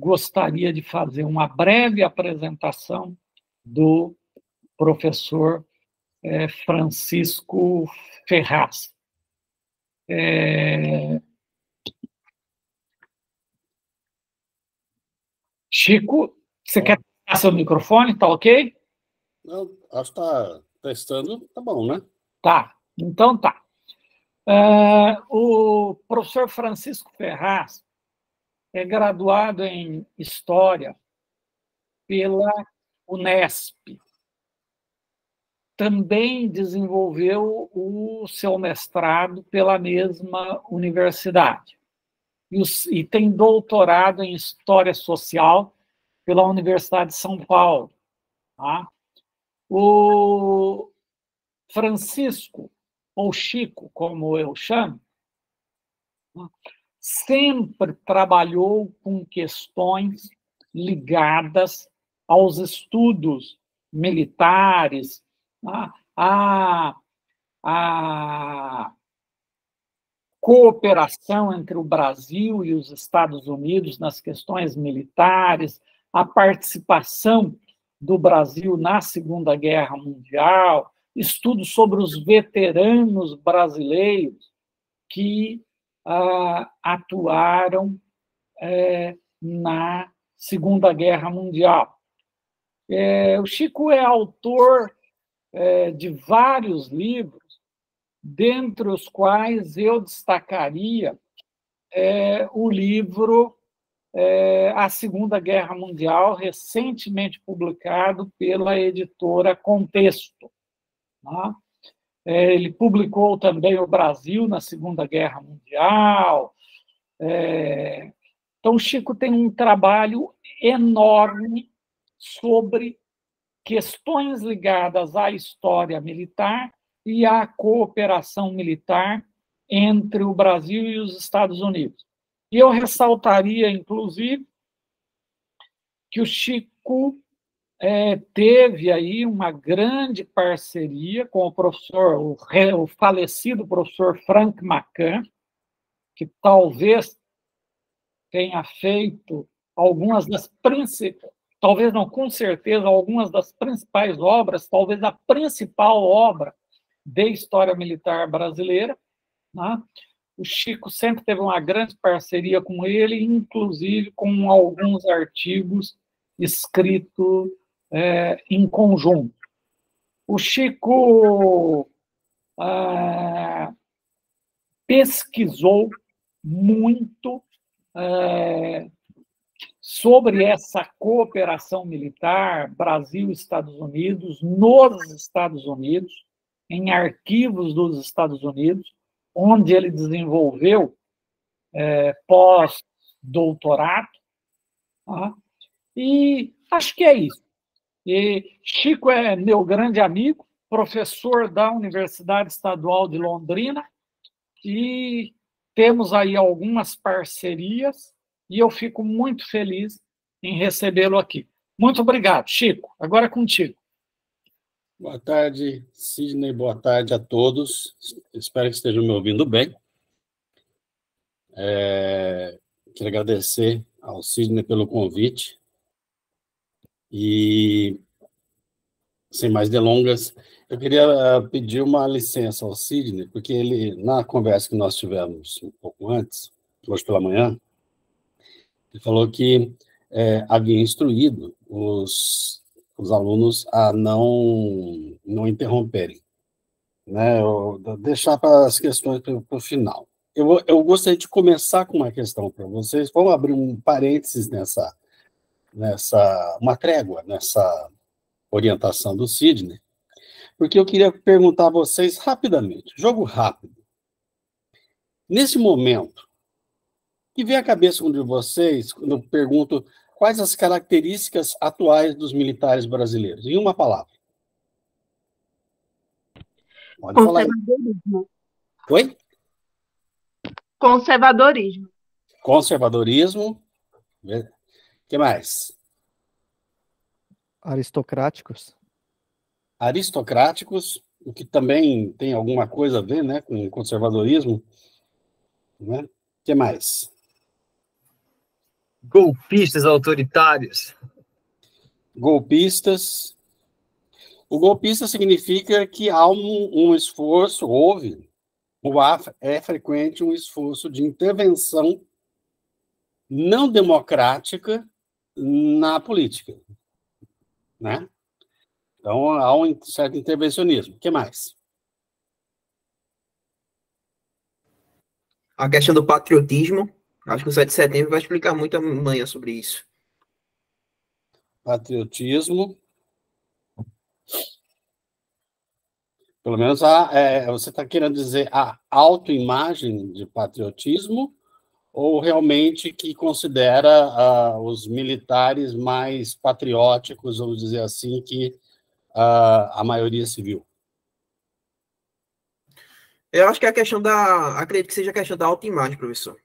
gostaria de fazer uma breve apresentação do professor Francisco Ferraz. Chico, você quer testar seu microfone? Tá ok? Não, acho que está testando, tá bom, né? Tá, então tá. O professor Francisco Ferraz é graduado em História pela Unesp. Também desenvolveu o seu mestrado pela mesma universidade. E tem doutorado em História Social pela Universidade de São Paulo. Tá? O Francisco, ou Chico, como eu chamo, sempre trabalhou com questões ligadas aos estudos militares, a cooperação entre o Brasil e os Estados Unidos nas questões militares, a participação do Brasil na Segunda Guerra Mundial, estudos sobre os veteranos brasileiros que atuaram na Segunda Guerra Mundial. O Chico é autor de vários livros, dentre os quais eu destacaria o livro A Segunda Guerra Mundial, recentemente publicado pela editora Contexto. Né? Ele publicou também O Brasil na Segunda Guerra Mundial. Então, o Chico tem um trabalho enorme sobre questões ligadas à história militar e à cooperação militar entre o Brasil e os Estados Unidos. E eu ressaltaria, inclusive, que o Chico teve aí uma grande parceria com o falecido professor Frank McCann, que talvez tenha feito algumas das principais, talvez não, com certeza, algumas das principais obras, talvez a principal obra de história militar brasileira. Né? O Chico sempre teve uma grande parceria com ele, inclusive com alguns artigos escritos em conjunto. O Chico pesquisou muito sobre essa cooperação militar Brasil-Estados Unidos, nos Estados Unidos, em arquivos dos Estados Unidos, onde ele desenvolveu pós-doutorado. Tá? E acho que é isso. E Chico é meu grande amigo, professor da Universidade Estadual de Londrina, e temos aí algumas parcerias, e eu fico muito feliz em recebê-lo aqui. Muito obrigado, Chico. Agora é contigo. Boa tarde, Sidney. Boa tarde a todos. Espero que estejam me ouvindo bem. Quero agradecer ao Sidney pelo convite. E, sem mais delongas, eu queria pedir uma licença ao Sidney, porque ele, na conversa que nós tivemos um pouco antes, hoje pela manhã, ele falou que havia instruído os alunos a não interromperem, né? Deixar para as questões para o final. Eu gostaria de começar com uma questão para vocês. Vamos abrir um parênteses uma trégua nessa orientação do Sidney, porque eu queria perguntar a vocês rapidamente, jogo rápido. Nesse momento, que vem à cabeça de vocês quando eu pergunto quais as características atuais dos militares brasileiros? Em uma palavra. Pode Conservadorismo. Falar. Oi? Conservadorismo. Conservadorismo. O que mais? Aristocráticos. Aristocráticos, o que também tem alguma coisa a ver, né, com conservadorismo. Né? O que mais? Golpistas autoritários. Golpistas. O golpista significa que há um esforço, é frequente um esforço de intervenção não democrática na política, né? Então, há um certo intervencionismo. O que mais? A questão do patriotismo. Acho que o 7 de setembro vai explicar muito amanhã sobre isso. Patriotismo. Pelo menos você está querendo dizer a autoimagem de patriotismo ou realmente que considera os militares mais patrióticos, vamos dizer assim, que a maioria civil? Eu acho que a questão da... Acredito que seja a questão da autoimagem, professor.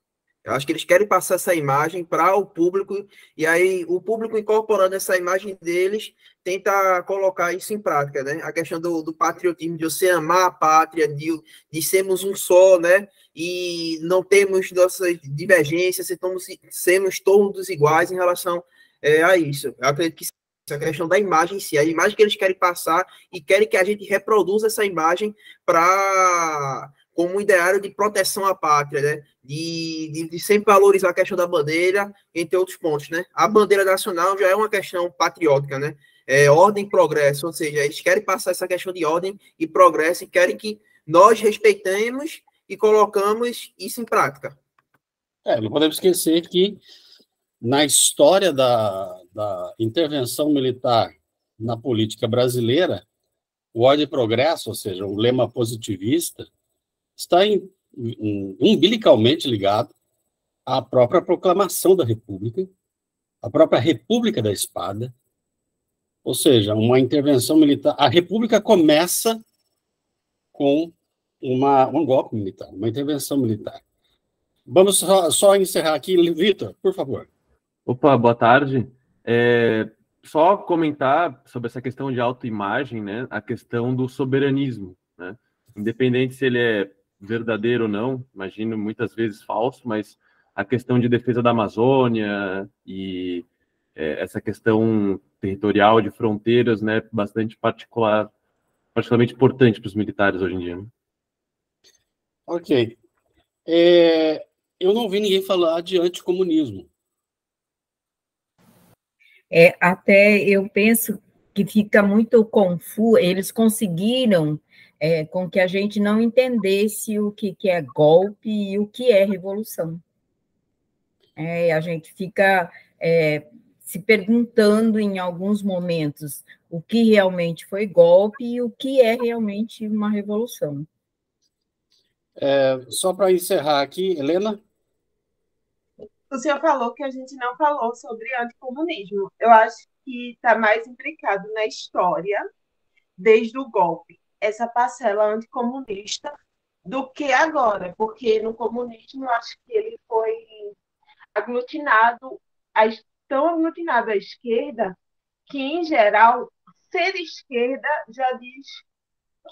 Eu acho que eles querem passar essa imagem para o público, e aí o público, incorporando essa imagem deles, tenta colocar isso em prática, né? A questão do patriotismo, de você amar a pátria, de sermos um só, né? E não temos nossas divergências, sermos todos iguais em relação a isso. Eu acredito que essa questão da imagem em si, a imagem que eles querem passar e querem que a gente reproduza essa imagem como um ideário de proteção à pátria, né? De sempre valorizar a questão da bandeira, entre outros pontos, né? A bandeira nacional já é uma questão patriótica, né? Ordem e progresso, ou seja, eles querem passar essa questão de ordem e progresso e querem que nós respeitemos e colocamos isso em prática. Não podemos esquecer que na história da intervenção militar na política brasileira, o ordem e progresso, ou seja, o lema positivista, está umbilicalmente ligado à própria proclamação da República, à própria República da Espada, ou seja, uma intervenção militar. A República começa com um golpe militar, uma intervenção militar. Vamos só encerrar aqui. Vitor, por favor. Opa, boa tarde. Só comentar sobre essa questão de autoimagem, né? A questão do soberanismo, né? Independente se ele é verdadeiro ou não, imagino muitas vezes falso, mas a questão de defesa da Amazônia e essa questão territorial de fronteiras, né? Bastante particularmente importante para os militares hoje em dia. Né? Ok. Eu não vi ninguém falar de anticomunismo. Até eu penso que fica muito confuso, eles conseguiram com que a gente não entendesse o que é golpe e o que é revolução. A gente fica se perguntando em alguns momentos o que realmente foi golpe e o que é realmente uma revolução. Só para encerrar aqui, Helena? O senhor falou que a gente não falou sobre anticomunismo. Eu acho que está mais implicado na história, desde o golpe, essa parcela anticomunista, do que agora, porque no comunismo eu acho que ele foi tão aglutinado à esquerda que, em geral, ser esquerda já diz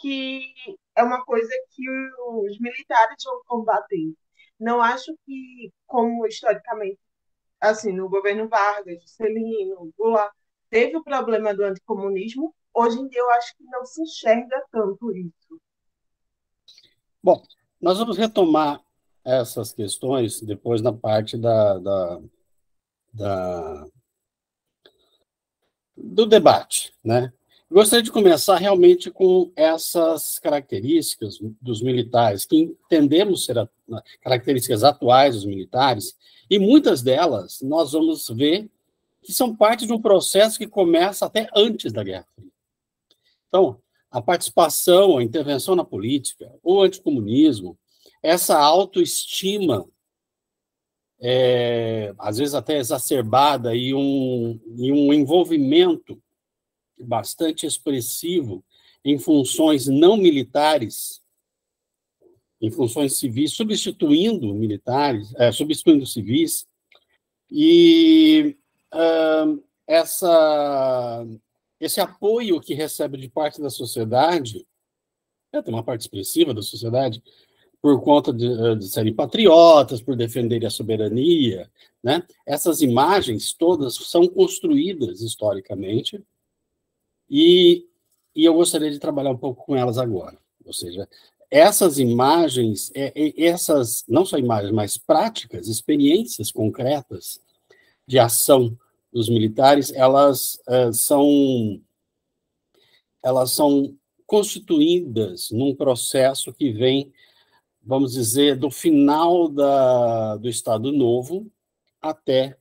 que é uma coisa que os militares vão combater. Não acho que, como historicamente, assim, no governo Vargas, Juscelino, Goulart, teve o problema do anticomunismo. Hoje em dia, eu acho que não se enxerga tanto isso. Bom, nós vamos retomar essas questões depois na parte do debate, né? Gostaria de começar realmente com essas características dos militares, que entendemos ser características atuais dos militares, e muitas delas nós vamos ver que são parte de um processo que começa até antes da Guerra Fria. Então, a participação, a intervenção na política, o anticomunismo, essa autoestima, às vezes até exacerbada, e um envolvimento bastante expressivo em funções não militares, em funções civis, substituindo civis, e esse apoio que recebe de parte da sociedade, tem uma parte expressiva da sociedade, por conta de serem patriotas, por defenderem a soberania, né? Essas imagens todas são construídas historicamente e eu gostaria de trabalhar um pouco com elas agora. Ou seja, essas imagens, essas não só imagens, mas práticas, experiências concretas de ação dos militares, elas são constituídas num processo que vem, vamos dizer, do final do Estado Novo até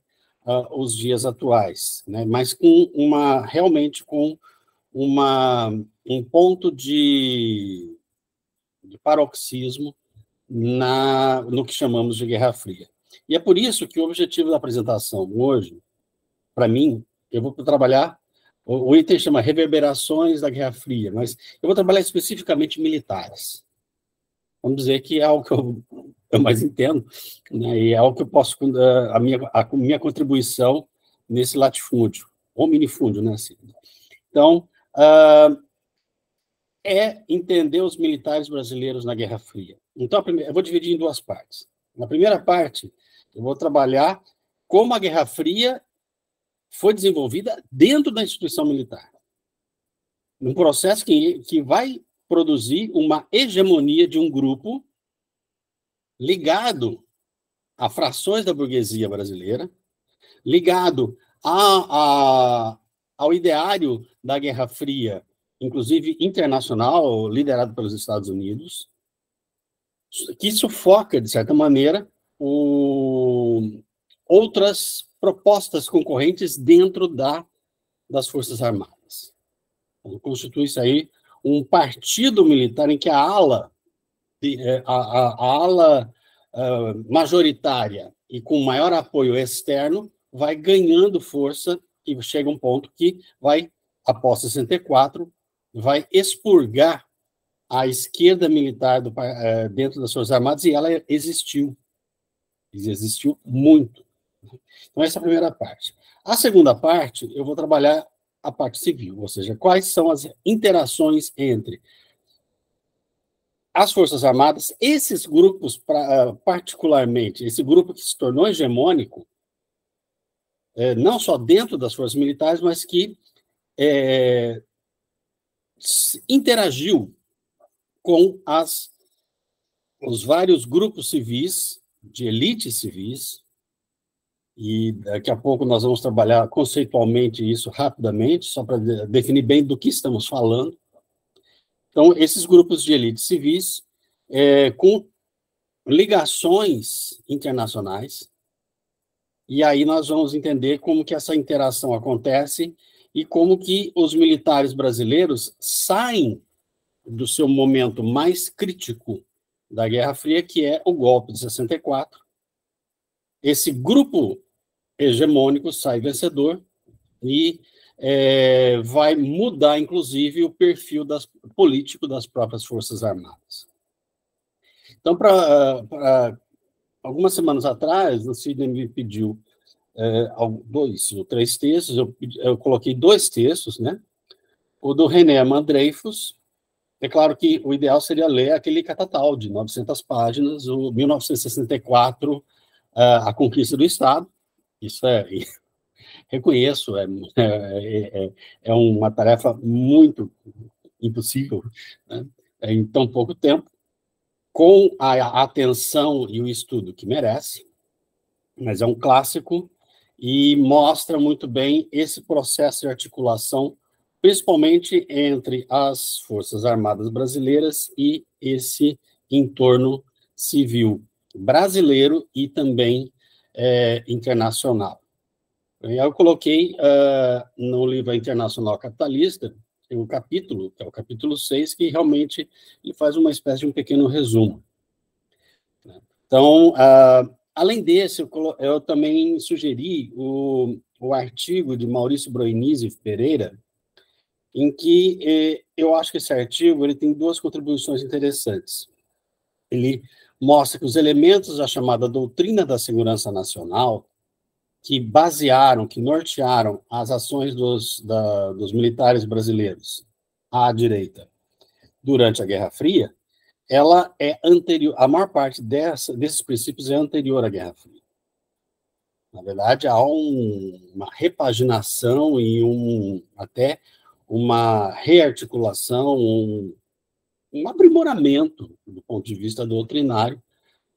os dias atuais, né? Mas realmente com um ponto de paroxismo no que chamamos de Guerra Fria. E é por isso que o objetivo da apresentação hoje, para mim, eu vou trabalhar, o item chama Reverberações da Guerra Fria, mas eu vou trabalhar especificamente militares. Vamos dizer que é algo que eu mais entendo, né, e é algo que eu posso, a minha contribuição nesse latifúndio, ou minifúndio, né? Assim. Então, é entender os militares brasileiros na Guerra Fria. Então, eu vou dividir em duas partes. Na primeira parte, eu vou trabalhar como a Guerra Fria foi desenvolvida dentro da instituição militar. Um processo que vai produzir uma hegemonia de um grupo ligado a frações da burguesia brasileira, ligado ao ideário da Guerra Fria, inclusive internacional, liderado pelos Estados Unidos, que sufoca, de certa maneira, outras propostas concorrentes dentro das Forças Armadas. Então, constitui-se aí um partido militar em que a ala majoritária e com maior apoio externo vai ganhando força e chega um ponto que vai, após 64, vai expurgar a esquerda militar dentro das Forças Armadas, e ela existiu muito. Então, essa é a primeira parte. A segunda parte, eu vou trabalhar a parte civil, ou seja, quais são as interações entre as Forças Armadas, esses grupos, particularmente, esse grupo que se tornou hegemônico, não só dentro das forças militares, mas que interagiu com os vários grupos civis, de elites civis, e daqui a pouco nós vamos trabalhar conceitualmente isso rapidamente, só para definir bem do que estamos falando. Então, esses grupos de elites civis, com ligações internacionais, e aí nós vamos entender como que essa interação acontece e como que os militares brasileiros saem do seu momento mais crítico da Guerra Fria, que é o golpe de 64. Esse grupo hegemônico sai vencedor e vai mudar, inclusive, o perfil político das próprias Forças Armadas. Então, algumas semanas atrás, o Sidney me pediu 2 ou 3 textos, eu coloquei 2 textos, né? O do René Armand Dreyfus. É claro que o ideal seria ler aquele catatal de 900 páginas, o 1964, A Conquista do Estado. Isso reconheço, é uma tarefa muito impossível, né, em tão pouco tempo, com a atenção e o estudo que merece, mas é um clássico e mostra muito bem esse processo de articulação, principalmente entre as Forças Armadas brasileiras e esse entorno civil brasileiro e também internacional. Eu coloquei no livro Internacional Capitalista, tem um capítulo, que é o capítulo 6, que realmente ele faz uma espécie de um pequeno resumo. Então, além desse, eu também sugeri o artigo de Maurício Broinizzi Pereira, em que eu acho que esse artigo ele tem 2 contribuições interessantes. Ele mostra que os elementos da chamada doutrina da segurança nacional, que basearam, que nortearam as ações dos militares brasileiros à direita durante a Guerra Fria, ela é anterior, a maior parte desses princípios é anterior à Guerra Fria. Na verdade, há uma repaginação e até uma rearticulação, um aprimoramento do ponto de vista doutrinário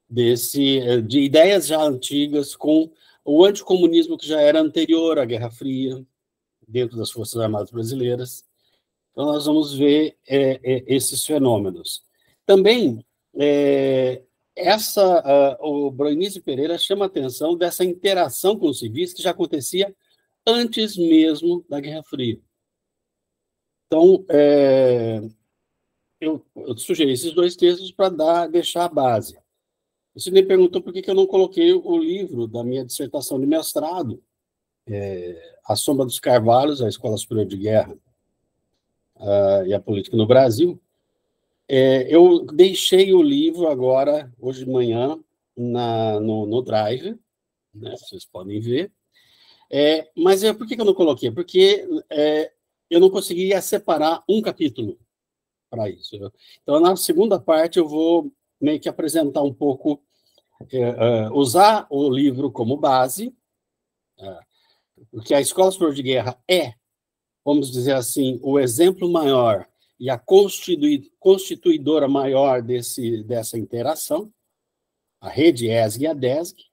de ideias já antigas com o anticomunismo que já era anterior à Guerra Fria, dentro das Forças Armadas Brasileiras. Então, nós vamos ver esses fenômenos. Também, o Broinise Pereira chama a atenção dessa interação com os civis que já acontecia antes mesmo da Guerra Fria. Então, eu sugeri esses dois textos para deixar a base. Você me perguntou por que eu não coloquei o livro da minha dissertação de mestrado, A Sombra dos Carvalhos, a Escola Superior de Guerra e a Política no Brasil. Eu deixei o livro agora, hoje de manhã, no Drive, né, vocês podem ver. Mas por que eu não coloquei? Porque eu não conseguia separar um capítulo para isso. Então, na segunda parte, eu vou meio que apresentar um pouco, usar o livro como base, porque a Escola Superior de Guerra vamos dizer assim, o exemplo maior e a constituidora maior dessa interação, a rede ESG e a DESG.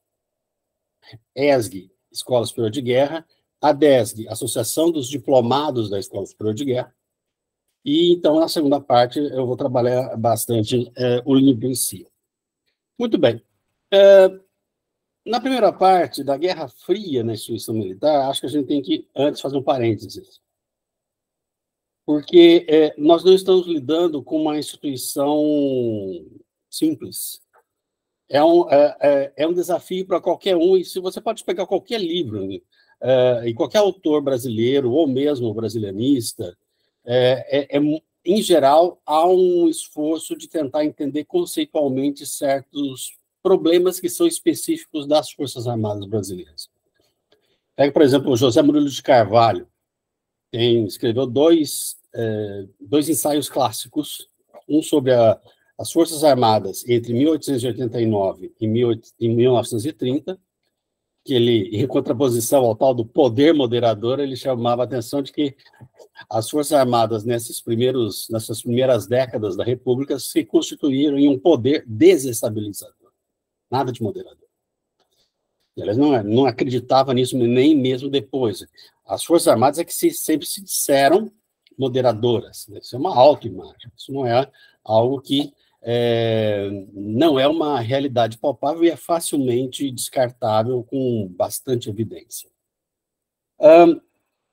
ESG, Escola Superior de Guerra, a DESG, Associação dos Diplomados da Escola Superior de Guerra. E, então, na segunda parte, eu vou trabalhar bastante o livro em si. Muito bem. Na primeira parte da Guerra Fria na instituição militar, acho que a gente tem que, antes, fazer um parênteses. Porque nós não estamos lidando com uma instituição simples. É um desafio para qualquer um, e se você pode pegar qualquer livro, e qualquer autor brasileiro, ou mesmo brasilianista, em geral, há um esforço de tentar entender conceitualmente certos problemas que são específicos das Forças Armadas brasileiras. Pega, por exemplo, o José Murilo de Carvalho, escreveu dois ensaios clássicos, um sobre as Forças Armadas entre 1889 e 1930, que ele, em contraposição ao tal do poder moderador, ele chamava a atenção de que as Forças Armadas, nessas primeiras décadas da República, se constituíram em um poder desestabilizador, nada de moderador. Elas não acreditavam nisso nem mesmo depois. As Forças Armadas que sempre se disseram moderadoras. Né? Isso é uma autoimagem. Isso não é algo que não é uma realidade palpável e é facilmente descartável com bastante evidência.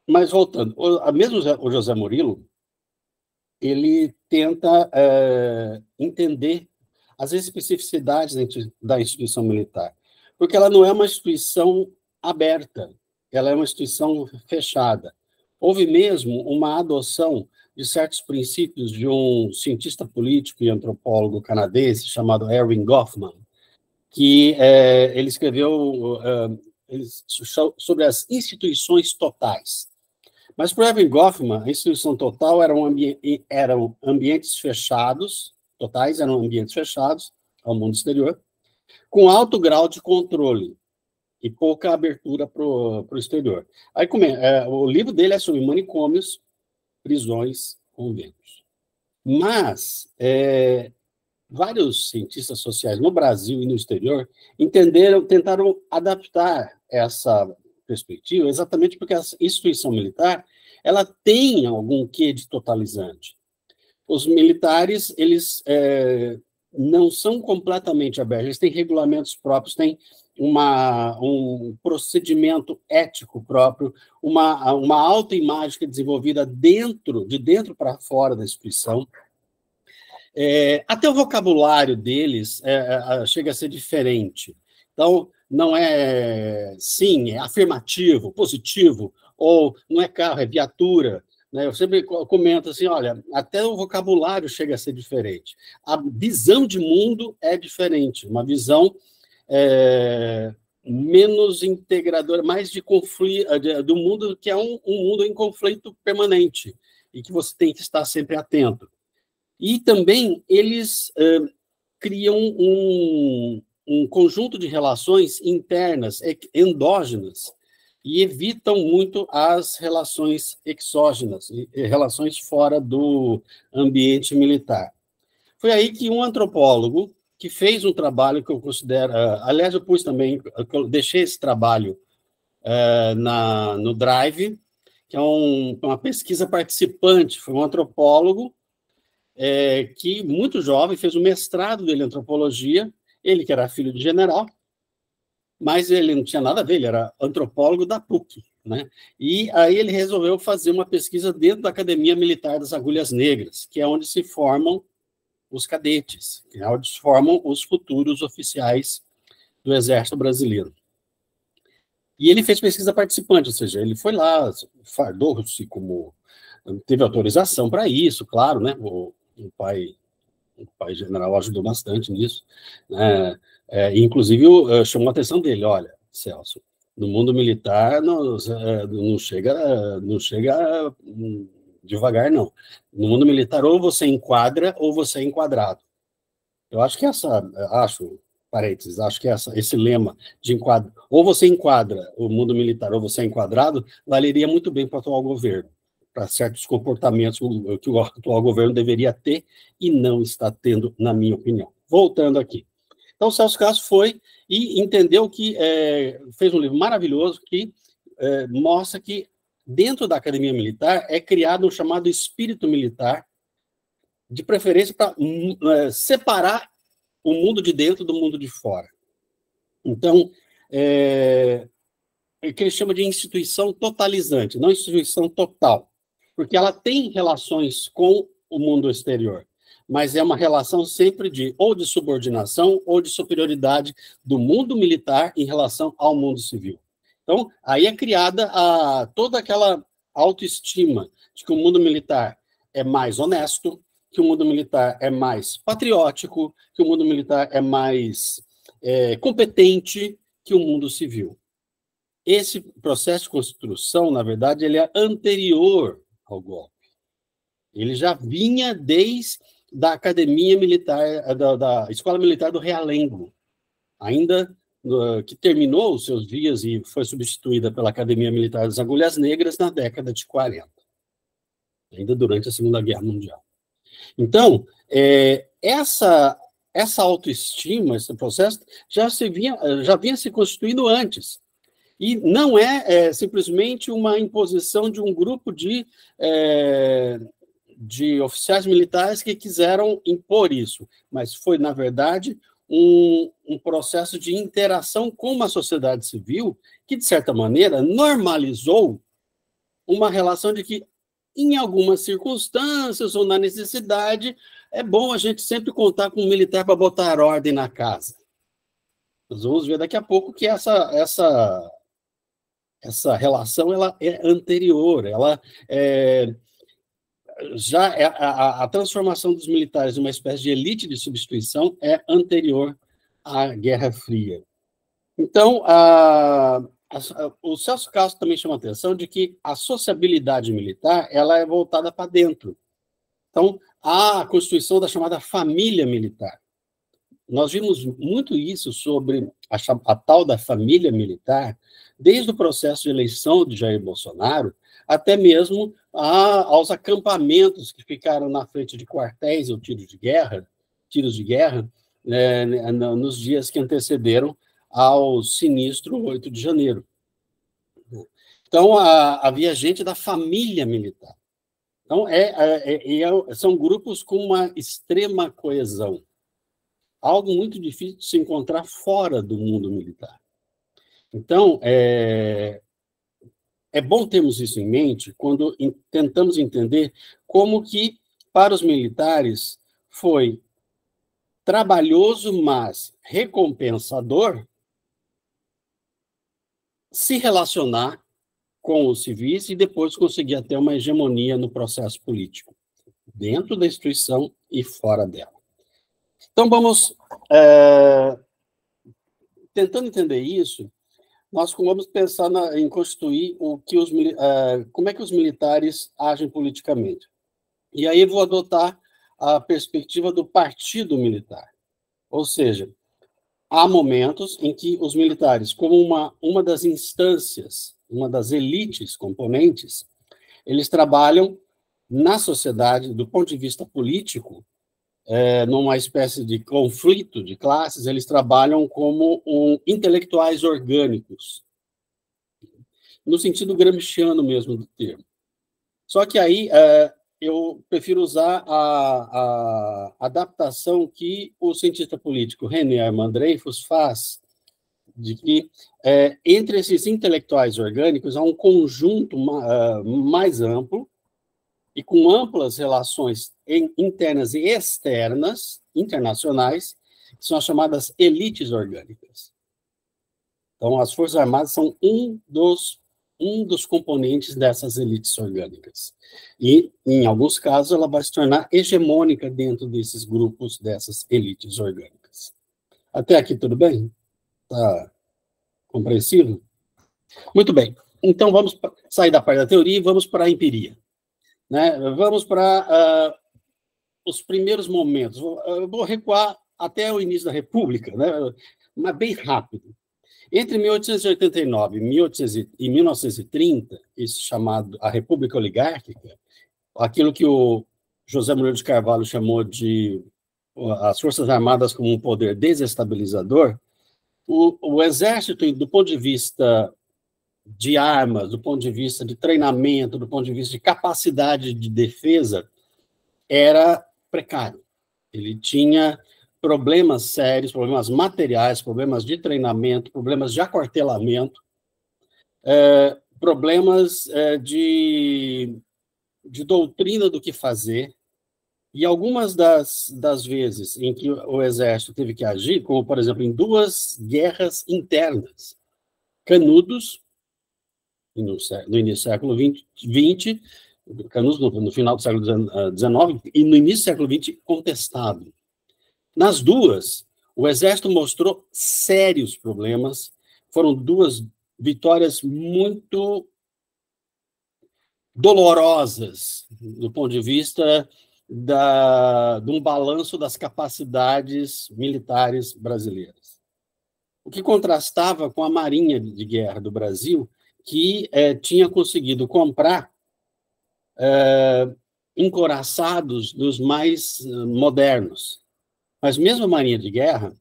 Mas voltando, mesmo o José Murilo, ele tenta entender as especificidades da instituição militar, porque ela não é uma instituição aberta, ela é uma instituição fechada. Houve mesmo uma adoção de certos princípios de um cientista político e antropólogo canadense chamado Erving Goffman, que ele escreveu sobre as instituições totais. Mas, para Erving Goffman, a instituição total eram ambientes fechados, totais eram ambientes fechados ao mundo exterior, com alto grau de controle e pouca abertura para o exterior. Aí, o livro dele é sobre manicômios, prisões, conventos. Mas vários cientistas sociais no Brasil e no exterior tentaram adaptar essa perspectiva, exatamente porque a instituição militar ela tem algum quê de totalizante. Os militares, eles não são completamente abertos, eles têm regulamentos próprios, têm um procedimento ético próprio, uma autoimagem que é desenvolvida de dentro para fora da instituição. Até o vocabulário deles chega a ser diferente. Então, não é sim, é afirmativo, positivo, ou não é carro, é viatura. Né? Eu sempre comento assim, olha, até o vocabulário chega a ser diferente. A visão de mundo é diferente, uma visão menos integradora, mais de conflito, do mundo que é um mundo em conflito permanente, e que você tem que estar sempre atento. E também eles criam um conjunto de relações internas, endógenas, e evitam muito as relações exógenas, relações fora do ambiente militar. Foi aí que um antropólogo, que fez um trabalho que eu considero... aliás, eu pus também, eu deixei esse trabalho no Drive, que é uma pesquisa participante, foi um antropólogo que, muito jovem, fez o mestrado dele em antropologia, ele que era filho de general, mas ele não tinha nada a ver, ele era antropólogo da PUC, né? E aí ele resolveu fazer uma pesquisa dentro da Academia Militar das Agulhas Negras, que é onde se formam os cadetes, que é onde se formam os futuros oficiais do Exército Brasileiro. E ele fez pesquisa participante, ou seja, ele foi lá, fardou-se como... teve autorização para isso, claro, né? O pai general ajudou bastante nisso, né? Inclusive chamou a atenção dele, olha, Celso, no mundo militar não chega devagar, não. No mundo militar, ou você enquadra, ou você é enquadrado. Eu acho que acho que esse lema de enquadro, ou você enquadra o mundo militar, ou você é enquadrado, valeria muito bem para o atual governo, para certos comportamentos que o atual governo deveria ter e não está tendo, na minha opinião. Voltando aqui. Então, o Celso Castro foi e entendeu que fez um livro maravilhoso que mostra que dentro da Academia Militar é criado um chamado espírito militar, de preferência para separar o mundo de dentro do mundo de fora. Então, o que ele chama de instituição totalizante, não instituição total, porque ela tem relações com o mundo exterior, mas é uma relação sempre ou de subordinação ou de superioridade do mundo militar em relação ao mundo civil. Então, aí é criada toda aquela autoestima de que o mundo militar é mais honesto, que o mundo militar é mais patriótico, que o mundo militar é mais competente que o mundo civil. Esse processo de construção, na verdade, ele é anterior ao golpe. Ele já vinha desde da Academia Militar, da Escola Militar do Realengo, ainda que terminou os seus dias e foi substituída pela Academia Militar das Agulhas Negras na década de 40, ainda durante a Segunda Guerra Mundial. Então, essa autoestima, esse processo, já vinha se constituindo antes. E não é simplesmente uma imposição de um grupo de oficiais militares que quiseram impor isso, mas foi, na verdade, um processo de interação com uma sociedade civil que, de certa maneira, normalizou uma relação de que, em algumas circunstâncias ou na necessidade, é bom a gente sempre contar com um militar para botar ordem na casa. Nós vamos ver daqui a pouco que essa relação ela é anterior, ela a transformação dos militares em uma espécie de elite de substituição é anterior à Guerra Fria. Então, o Celso Castro também chama a atenção de que a sociabilidade militar ela é voltada para dentro. Então, há a constituição da chamada família militar. Nós vimos muito isso sobre a tal da família militar, desde o processo de eleição de Jair Bolsonaro, até mesmo aos acampamentos que ficaram na frente de quartéis ou tiros de guerra, nos dias que antecederam ao sinistro 8 de janeiro. Então, havia gente da família militar. Então, são grupos com uma extrema coesão. Algo muito difícil de se encontrar fora do mundo militar. Então, é bom termos isso em mente quando tentamos entender como que, para os militares, foi trabalhoso, mas recompensador se relacionar com os civis e depois conseguir até uma hegemonia no processo político, dentro da instituição e fora dela. Então, vamos... tentando entender isso, nós vamos pensar em constituir como é que os militares agem politicamente. E aí vou adotar a perspectiva do partido militar. Ou seja, há momentos em que os militares, como uma das instâncias, uma das elites componentes, eles trabalham na sociedade, do ponto de vista político, numa espécie de conflito de classes, eles trabalham como intelectuais orgânicos, no sentido gramsciano mesmo do termo. Só que aí eu prefiro usar a adaptação que o cientista político René Armand Dreyfus faz, de que entre esses intelectuais orgânicos há um conjunto mais amplo e com amplas relações internas e externas, internacionais, que são as chamadas elites orgânicas. Então, as Forças Armadas são um dos componentes dessas elites orgânicas. E, em alguns casos, ela vai se tornar hegemônica dentro desses grupos, dessas elites orgânicas. Até aqui, tudo bem? Está compreensível? Muito bem. Então, vamos sair da parte da teoria e vamos para a empiria. Né? Vamos para os primeiros momentos. Eu vou recuar até o início da República, né? Mas bem rápido. Entre 1889 e 1930, isso chamado a República Oligárquica, aquilo que o José Moreira de Carvalho chamou de as Forças Armadas como um poder desestabilizador, o Exército, do ponto de vista de armas, do ponto de vista de treinamento, do ponto de vista de capacidade de defesa, era precário. Ele tinha problemas sérios, problemas materiais, problemas de treinamento, problemas de aquartelamento, problemas de doutrina do que fazer, e algumas das vezes em que o Exército teve que agir, como, por exemplo, em 2 guerras internas, Canudos, no início do século XX, Canudos no final do século XIX, e no início do século XX, contestado. Nas duas, o Exército mostrou sérios problemas, foram 2 vitórias muito dolorosas, do ponto de vista de um balanço das capacidades militares brasileiras. O que contrastava com a Marinha de Guerra do Brasil, que tinha conseguido comprar encouraçados dos mais modernos. Mas mesmo a Marinha de Guerra,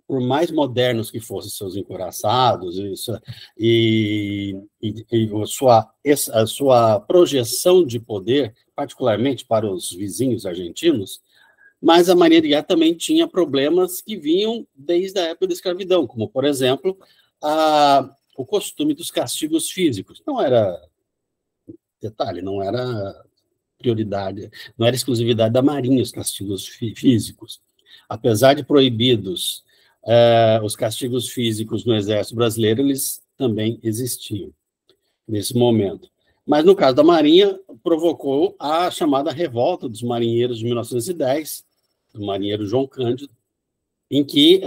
por mais modernos que fossem seus encouraçados e a sua projeção de poder, particularmente para os vizinhos argentinos, mas a Marinha de Guerra também tinha problemas que vinham desde a época da escravidão, como, por exemplo, o costume dos castigos físicos. Não era, detalhe, não era prioridade, não era exclusividade da Marinha os castigos físicos. Apesar de proibidos os castigos físicos no Exército Brasileiro, eles também existiam nesse momento. Mas, no caso da Marinha, provocou a chamada Revolta dos Marinheiros de 1910, do marinheiro João Cândido, em que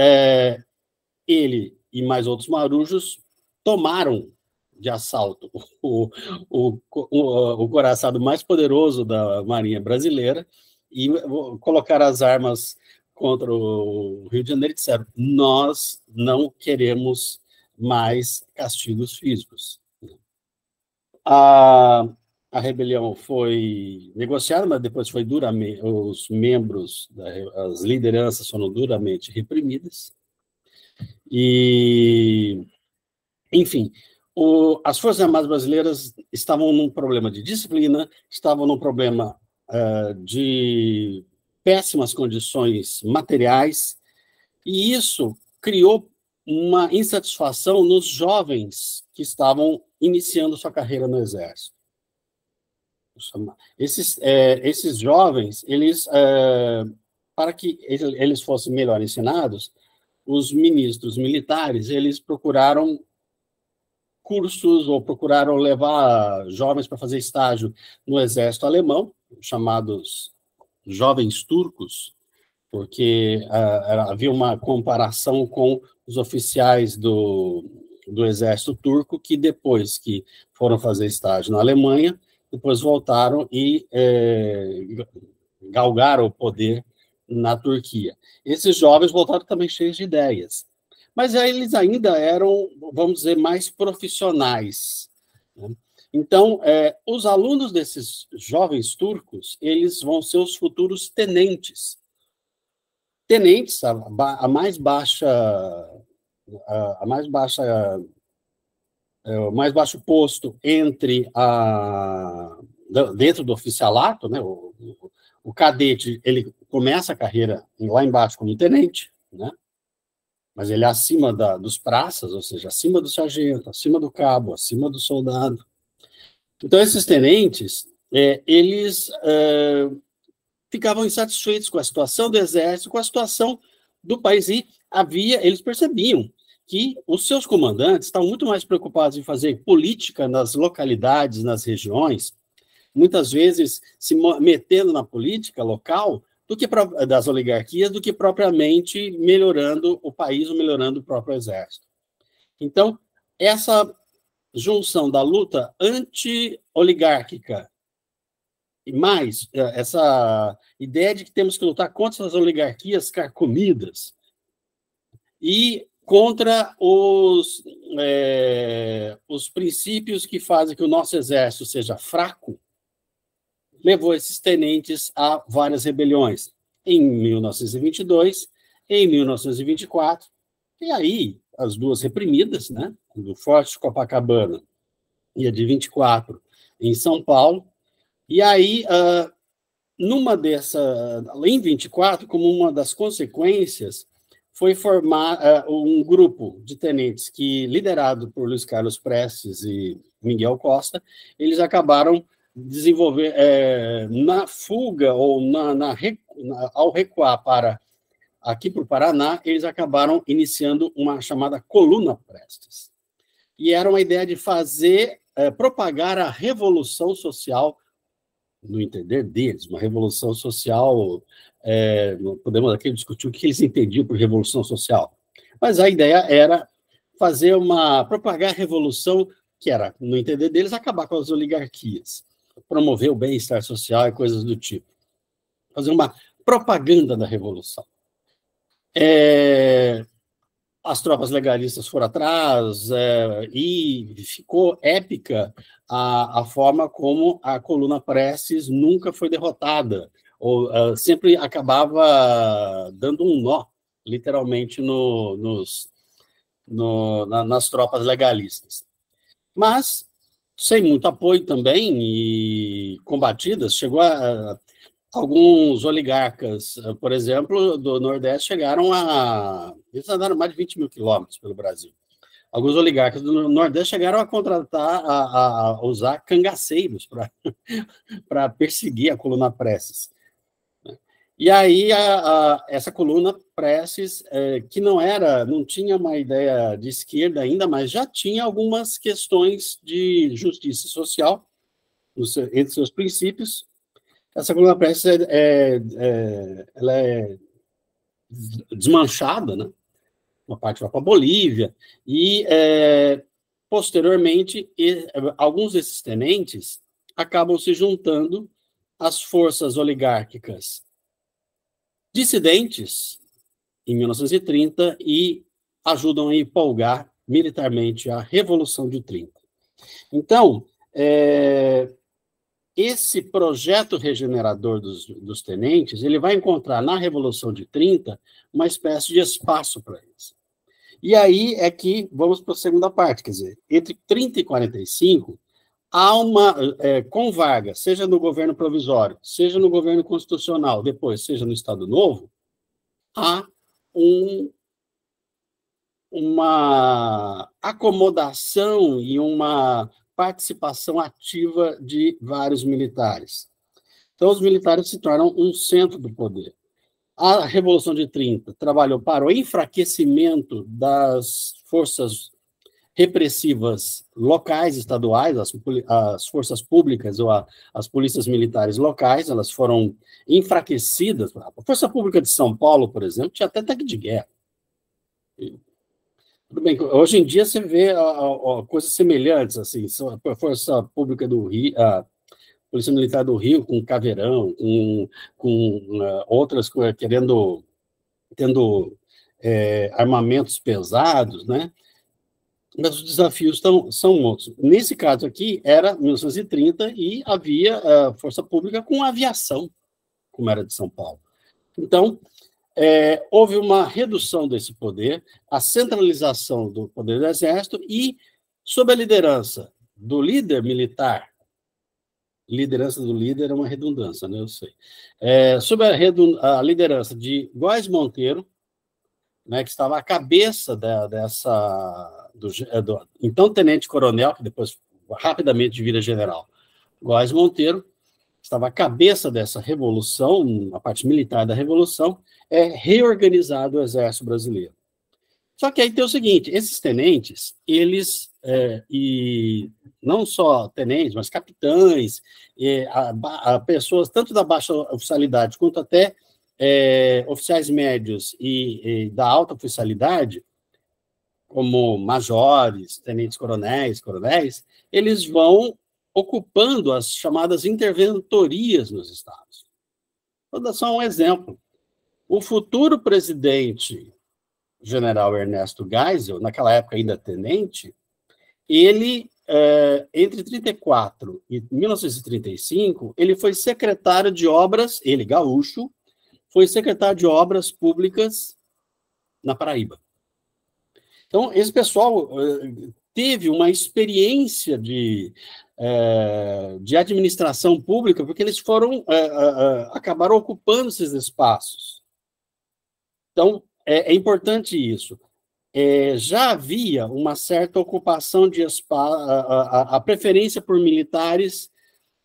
ele e mais outros marujos tomaram de assalto o coraçado mais poderoso da Marinha brasileira e colocaram as armas contra o Rio de Janeiro e disseram: nós não queremos mais castigos físicos. A rebelião foi negociada, mas depois foi duramente, os membros, as lideranças foram duramente reprimidas. E, enfim, as Forças Armadas brasileiras estavam num problema de disciplina, estavam num problema de péssimas condições materiais, e isso criou uma insatisfação nos jovens que estavam iniciando sua carreira no Exército. Esses jovens, para que eles fossem melhor ensinados, os ministros militares, eles procuraram cursos ou procuraram levar jovens para fazer estágio no exército alemão, chamados jovens turcos, porque havia uma comparação com os oficiais do exército turco que, depois que foram fazer estágio na Alemanha, depois voltaram e galgaram o poder na Turquia. Esses jovens voltaram também cheios de ideias. Mas eles ainda eram, vamos dizer, mais profissionais, né? Então, os alunos desses jovens turcos, eles vão ser os futuros tenentes. Tenentes, a mais baixa, o mais baixo posto dentro do oficialato, né? O cadete, ele começa a carreira lá embaixo como tenente, né? Mas ele é acima dos praças, ou seja, acima do sargento, acima do cabo, acima do soldado. Então, esses tenentes, eles ficavam insatisfeitos com a situação do exército, com a situação do país, e eles percebiam que os seus comandantes estavam muito mais preocupados em fazer política nas localidades, nas regiões, muitas vezes se metendo na política local das oligarquias, do que propriamente melhorando o país ou melhorando o próprio exército. Então, essa junção da luta anti-oligárquica e mais essa ideia de que temos que lutar contra as oligarquias carcomidas e contra os princípios que fazem que o nosso exército seja fraco, levou esses tenentes a várias rebeliões, em 1922, em 1924, e aí as duas reprimidas, né, do Forte de Copacabana e a de 24 em São Paulo, e aí, em 24, como uma das consequências, foi formar um grupo de tenentes que, liderado por Luiz Carlos Prestes e Miguel Costa, eles acabaram desenvolver, na fuga ou ao recuar aqui para o Paraná, eles acabaram iniciando uma chamada Coluna Prestes. E era uma ideia de propagar a revolução social, no entender deles, uma revolução social, podemos aqui discutir o que eles entendiam por revolução social, mas a ideia era propagar a revolução, que era, no entender deles, acabar com as oligarquias, promover o bem-estar social e coisas do tipo. Fazer uma propaganda da revolução. As tropas legalistas foram atrás, e ficou épica a forma como a Coluna Prestes nunca foi derrotada, ou sempre acabava dando um nó, literalmente, nas tropas legalistas. Mas, sem muito apoio também, e combatidas, chegou alguns oligarcas, por exemplo, do Nordeste, eles andaram mais de 20 mil quilômetros pelo Brasil. Alguns oligarcas do Nordeste chegaram a contratar, a usar cangaceiros para perseguir a Coluna Prestes. E aí, essa Coluna Prestes, que não tinha uma ideia de esquerda ainda, mas já tinha algumas questões de justiça social entre seus princípios. Essa Coluna Prestes ela é desmanchada, né? Uma parte vai para a Bolívia, e, posteriormente, alguns desses tenentes acabam se juntando às forças oligárquicas dissidentes, em 1930, e ajudam a empolgar militarmente a Revolução de 30. Então, esse projeto regenerador dos tenentes, ele vai encontrar na Revolução de 30 uma espécie de espaço para eles. E aí é que vamos para a segunda parte, quer dizer, entre 30 e 45, há com vaga, seja no governo provisório, seja no governo constitucional, depois seja no Estado Novo, há uma acomodação e uma participação ativa de vários militares. Então, os militares se tornam um centro do poder. A Revolução de 30 trabalhou para o enfraquecimento das forças repressivas locais, estaduais, as forças públicas ou as polícias militares locais, elas foram enfraquecidas. A Força Pública de São Paulo, por exemplo, tinha até tanque de guerra. Tudo bem, hoje em dia você vê coisas semelhantes, assim, a Força Pública do Rio, Polícia Militar do Rio com caveirão, com outras tendo armamentos pesados, né? Mas os desafios são outros. Nesse caso aqui, era 1930 e havia força pública com aviação, como era de São Paulo. Então, houve uma redução desse poder, a centralização do poder do Exército e, sob a liderança do líder militar, liderança do líder é uma redundância, né? Eu sei. Sob a liderança de Góes Monteiro, né, que estava à cabeça do então tenente-coronel, que depois rapidamente vira general, Góes Monteiro, estava à cabeça dessa revolução, a parte militar da revolução, reorganizado o Exército Brasileiro. Só que aí tem o seguinte, esses tenentes, eles, e não só tenentes, mas capitães, pessoas tanto da baixa oficialidade quanto até oficiais médios e da alta oficialidade, como majores, tenentes-coronéis, coronéis, eles vão ocupando as chamadas interventorias nos estados. Vou dar só um exemplo. O futuro presidente general Ernesto Geisel, naquela época ainda tenente, ele, entre 1934 e 1935, ele foi secretário de obras, ele gaúcho, foi secretário de obras públicas na Paraíba. Então, esse pessoal teve uma experiência de administração pública, porque eles acabaram ocupando esses espaços. Então, é importante isso. Já havia uma certa ocupação de espaço, a preferência por militares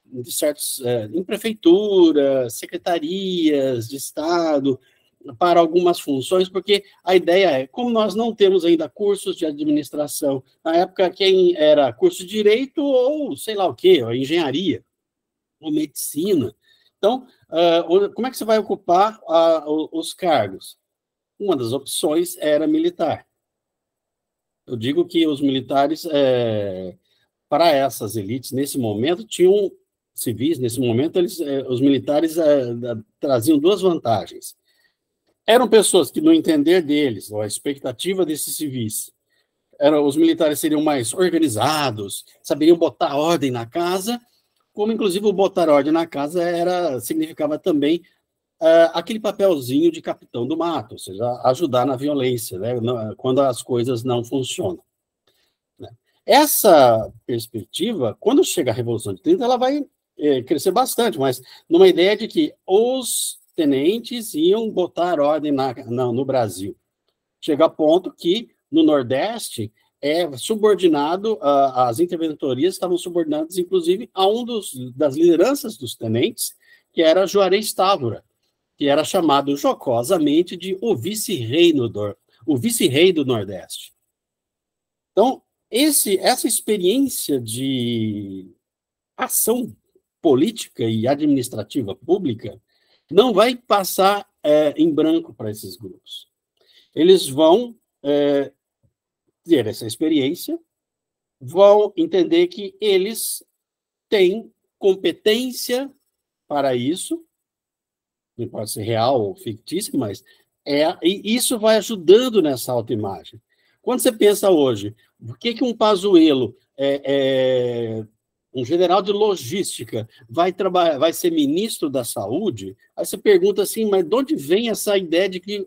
de certos, em prefeituras, secretarias de Estado, para algumas funções, porque a ideia como nós não temos ainda cursos de administração, na época quem era curso de direito ou sei lá o quê, ou engenharia, ou medicina. Então, como é que você vai ocupar os cargos? Uma das opções era militar. Eu digo que os militares, para essas elites, nesse momento, tinham civis, nesse momento, os militares traziam duas vantagens. Eram pessoas que, no entender deles, ou a expectativa desses civis, os militares seriam mais organizados, saberiam botar ordem na casa, como, inclusive, o botar ordem na casa significava também aquele papelzinho de capitão do mato, ou seja, ajudar na violência, né, quando as coisas não funcionam. Né? Essa perspectiva, quando chega a Revolução de 30, ela vai crescer bastante, mas numa ideia de que os tenentes iam botar ordem no Brasil. Chega a ponto que, no Nordeste, subordinado, as interventorias estavam subordinadas, inclusive, a das lideranças dos tenentes, que era Juarez Távora, que era chamado jocosamente de o vice-rei do Nordeste. Então, essa experiência de ação política e administrativa pública não vai passar em branco para esses grupos. Eles vão ter essa experiência, vão entender que eles têm competência para isso, não pode ser real ou fictício, mas e isso vai ajudando nessa autoimagem. Quando você pensa hoje, por que um Pazuello, um general de logística, vai ser ministro da saúde, aí você pergunta assim, mas de onde vem essa ideia de que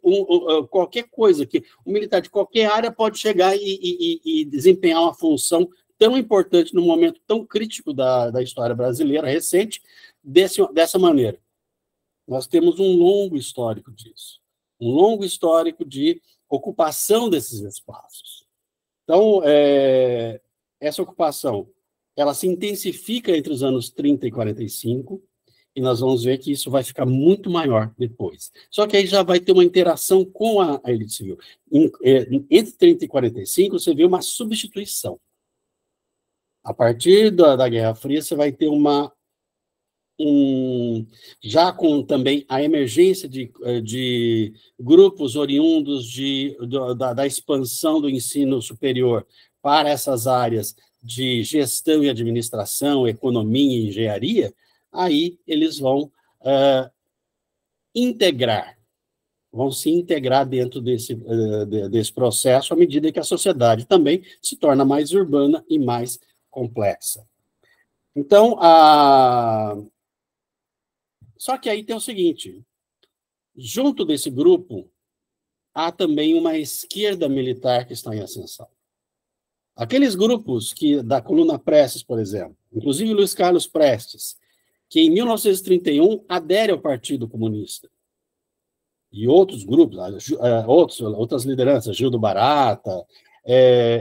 qualquer coisa, que um militar de qualquer área pode chegar e desempenhar uma função tão importante num momento tão crítico da história brasileira recente, dessa maneira? Nós temos um longo histórico disso, um longo histórico de ocupação desses espaços. Então, essa ocupação, ela se intensifica entre os anos 30 e 45, e nós vamos ver que isso vai ficar muito maior depois. Só que aí já vai ter uma interação com a elite civil. Entre 30 e 45, você vê uma substituição. A partir da Guerra Fria, você vai ter já com também a emergência de grupos oriundos da expansão do ensino superior para essas áreas de gestão e administração, economia e engenharia, aí eles vão vão se integrar dentro desse processo à medida que a sociedade também se torna mais urbana e mais complexa. Então, só que aí tem o seguinte, junto desse grupo, há também uma esquerda militar que está em ascensão. Aqueles grupos da coluna Prestes, por exemplo, inclusive Luiz Carlos Prestes, que em 1931 adere ao Partido Comunista, e outros grupos, outras lideranças, Gildo Barata,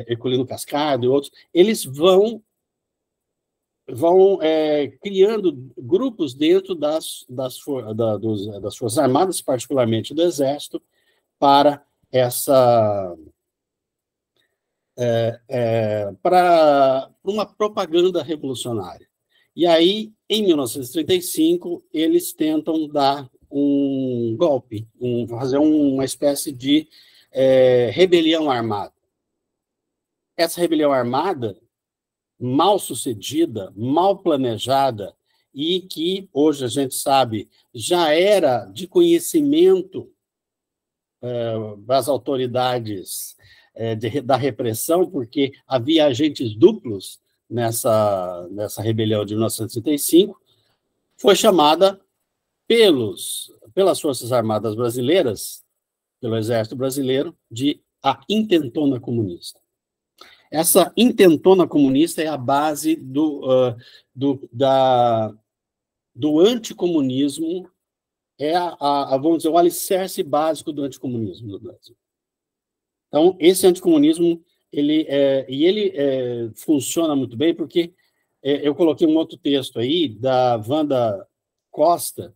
Herculino Cascado e outros, eles vão criando grupos dentro das Forças Armadas, particularmente do Exército, para para uma propaganda revolucionária. E aí, em 1935, eles tentam dar um golpe, fazer uma espécie de rebelião armada. Essa rebelião armada, mal sucedida, mal planejada, e que, hoje a gente sabe, já era de conhecimento das autoridades da repressão, porque havia agentes duplos nessa rebelião de 1935, foi chamada pelas Forças Armadas Brasileiras, pelo Exército Brasileiro, de a intentona comunista. Essa intentona comunista é a base do anticomunismo, vamos dizer, o alicerce básico do anticomunismo no Brasil. Então, esse anticomunismo, ele funciona muito bem, porque eu coloquei um outro texto aí, da Wanda Costa,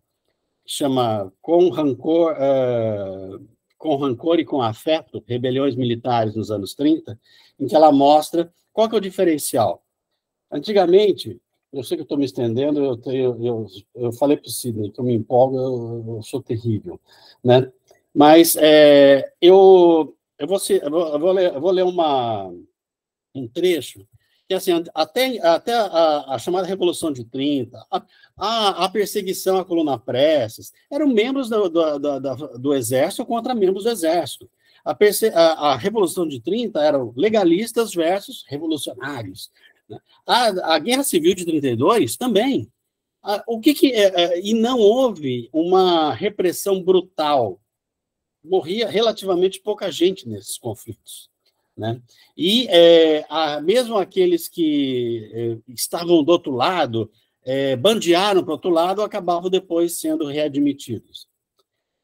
que chama Com Rancor e com Afeto, Rebeliões Militares nos anos 30, em que ela mostra qual que é o diferencial. Antigamente, eu sei que eu estou me estendendo, eu falei para o Sidney que eu me empolgo, eu sou terrível, né? Mas eu vou ler um trecho que, assim, até a chamada Revolução de 30, a perseguição à coluna Prestes, eram membros do Exército contra membros do Exército. A Revolução de 30 eram legalistas versus revolucionários. A Guerra Civil de 32 também. E não houve uma repressão brutal. Morria relativamente pouca gente nesses conflitos, né? E mesmo aqueles que estavam do outro lado, bandearam para o outro lado, acabavam depois sendo readmitidos.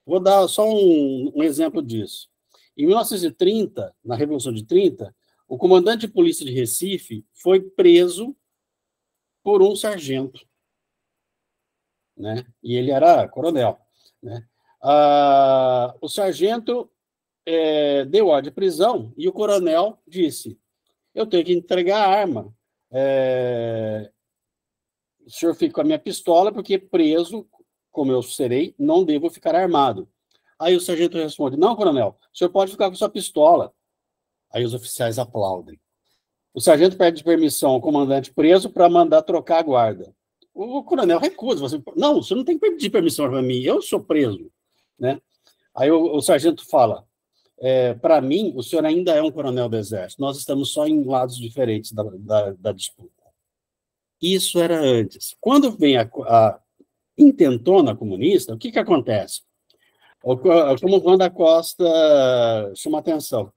Vou dar só um exemplo disso. Em 1930, na Revolução de 30, o comandante de polícia de Recife foi preso por um sargento, né? E ele era coronel, né? O sargento deu ordem de prisão e o coronel disse: eu tenho que entregar a arma. O senhor fica com a minha pistola, porque preso, como eu serei, não devo ficar armado. Aí o sargento responde: não, coronel, o senhor pode ficar com sua pistola. Aí os oficiais aplaudem. O sargento pede permissão ao comandante preso para mandar trocar a guarda. O coronel recusa. Não, você não tem que pedir permissão para mim, eu sou preso, né? Aí o sargento fala: para mim, o senhor ainda é um coronel do Exército, nós estamos só em lados diferentes da disputa. Isso era antes. Quando vem a intentona comunista, o que acontece? Como o Wanda Costa chama atenção,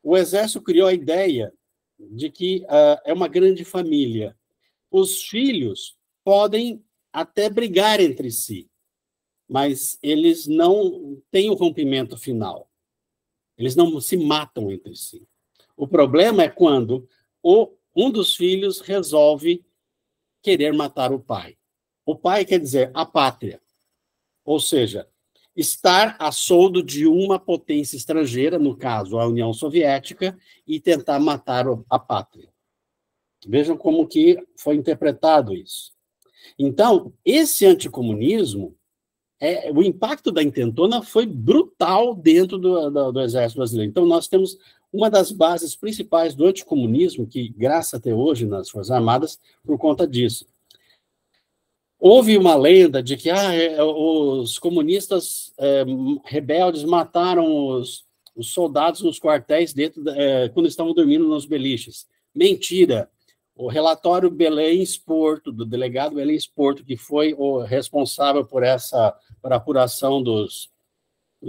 o Exército criou a ideia de que é uma grande família. Os filhos podem até brigar entre si, mas eles não têm o rompimento final. Eles não se matam entre si. O problema é quando um dos filhos resolve querer matar o pai. O pai quer dizer a pátria. Ou seja, estar a soldo de uma potência estrangeira, no caso a União Soviética, e tentar matar a pátria. Vejam como que foi interpretado isso. Então, esse anticomunismo, o impacto da intentona foi brutal dentro do Exército Brasileiro. Então, nós temos uma das bases principais do anticomunismo, que graça até hoje nas Forças Armadas, por conta disso. Houve uma lenda de que os comunistas rebeldes mataram os soldados nos quartéis quando estavam dormindo nos beliches. Mentira. O relatório Belens Porto, do delegado Belens Porto, que foi o responsável por a apuração dos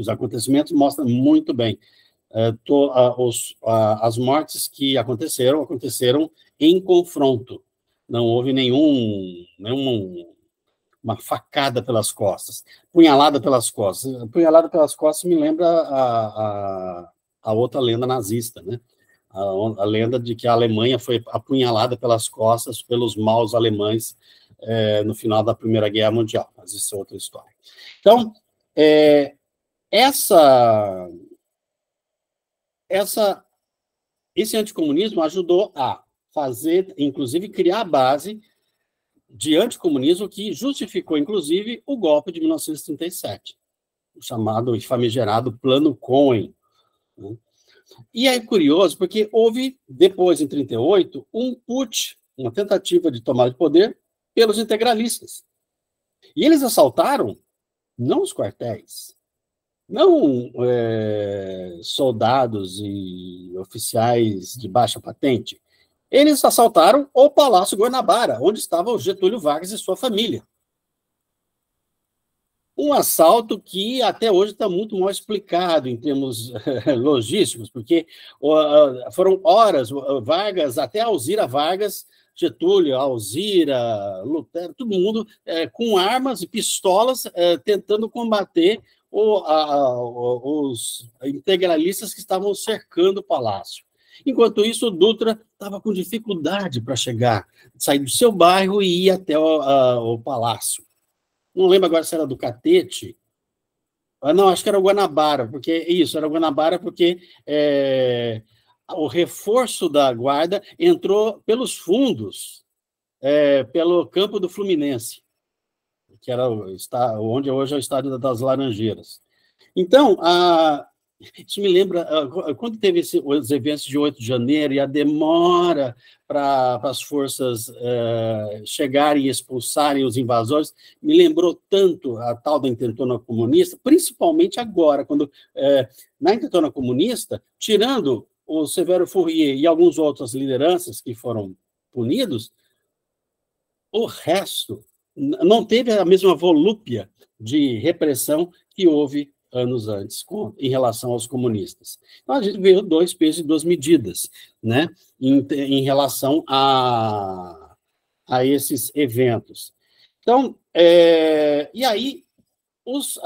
acontecimentos, mostra muito bem. As mortes que aconteceram em confronto. Não houve uma facada pelas costas, punhalada pelas costas. Punhalada pelas costas me lembra a outra lenda nazista, né? A lenda de que a Alemanha foi apunhalada pelas costas pelos maus alemães no final da Primeira Guerra Mundial, mas isso é outra história. Então, esse anticomunismo ajudou a fazer, inclusive, criar a base de anticomunismo que justificou, inclusive, o golpe de 1937, o chamado e famigerado Plano Cohen. Né? E é curioso, porque houve, depois, em 1938, um putsch, uma tentativa de tomada de poder pelos integralistas. E eles assaltaram não os quartéis, não soldados e oficiais de baixa patente. Eles assaltaram o Palácio Guanabara, onde estava o Getúlio Vargas e sua família. Um assalto que até hoje está muito mal explicado em termos logísticos, porque foram horas, Vargas, até Alzira Vargas, Getúlio, Alzira, Lutero, todo mundo com armas e pistolas tentando combater os integralistas que estavam cercando o palácio. Enquanto isso, o Dutra estava com dificuldade para sair do seu bairro e ir até o palácio. Não lembro agora se era do Catete. Não, acho que era o Guanabara, era o Guanabara porque o reforço da guarda entrou pelos fundos, pelo campo do Fluminense, que era onde hoje é o Estádio das Laranjeiras. Então, isso me lembra, quando teve os eventos de 8 de janeiro e a demora para as forças chegarem e expulsarem os invasores, me lembrou tanto a tal da intentona comunista, principalmente agora, quando na intentona comunista, tirando o Severo Fourier e algumas outras lideranças que foram punidos, o resto não teve a mesma volúpia de repressão que houve anos antes, em relação aos comunistas. Então, a gente veio 2 pesos e 2 medidas, né, em relação a esses eventos. Então, e aí,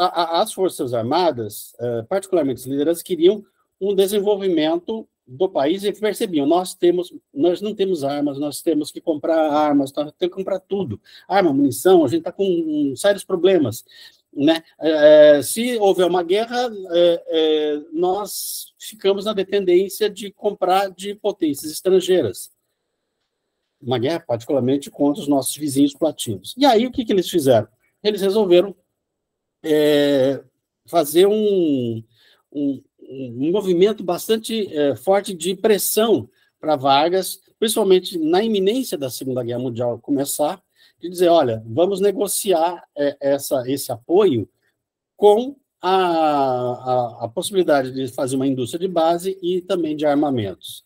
as Forças Armadas, particularmente as lideranças, queriam um desenvolvimento do país e percebiam, nós não temos armas, nós temos que comprar armas, nós temos que comprar tudo. Arma, munição, a gente está com sérios problemas. Né? Se houver uma guerra, nós ficamos na dependência de comprar de potências estrangeiras. Uma guerra, particularmente, contra os nossos vizinhos latinos. E aí, o que eles fizeram? Eles resolveram fazer um movimento bastante forte de pressão para Vargas, principalmente na iminência da Segunda Guerra Mundial começar, de dizer, olha, vamos negociar esse apoio com a possibilidade de fazer uma indústria de base e também de armamentos.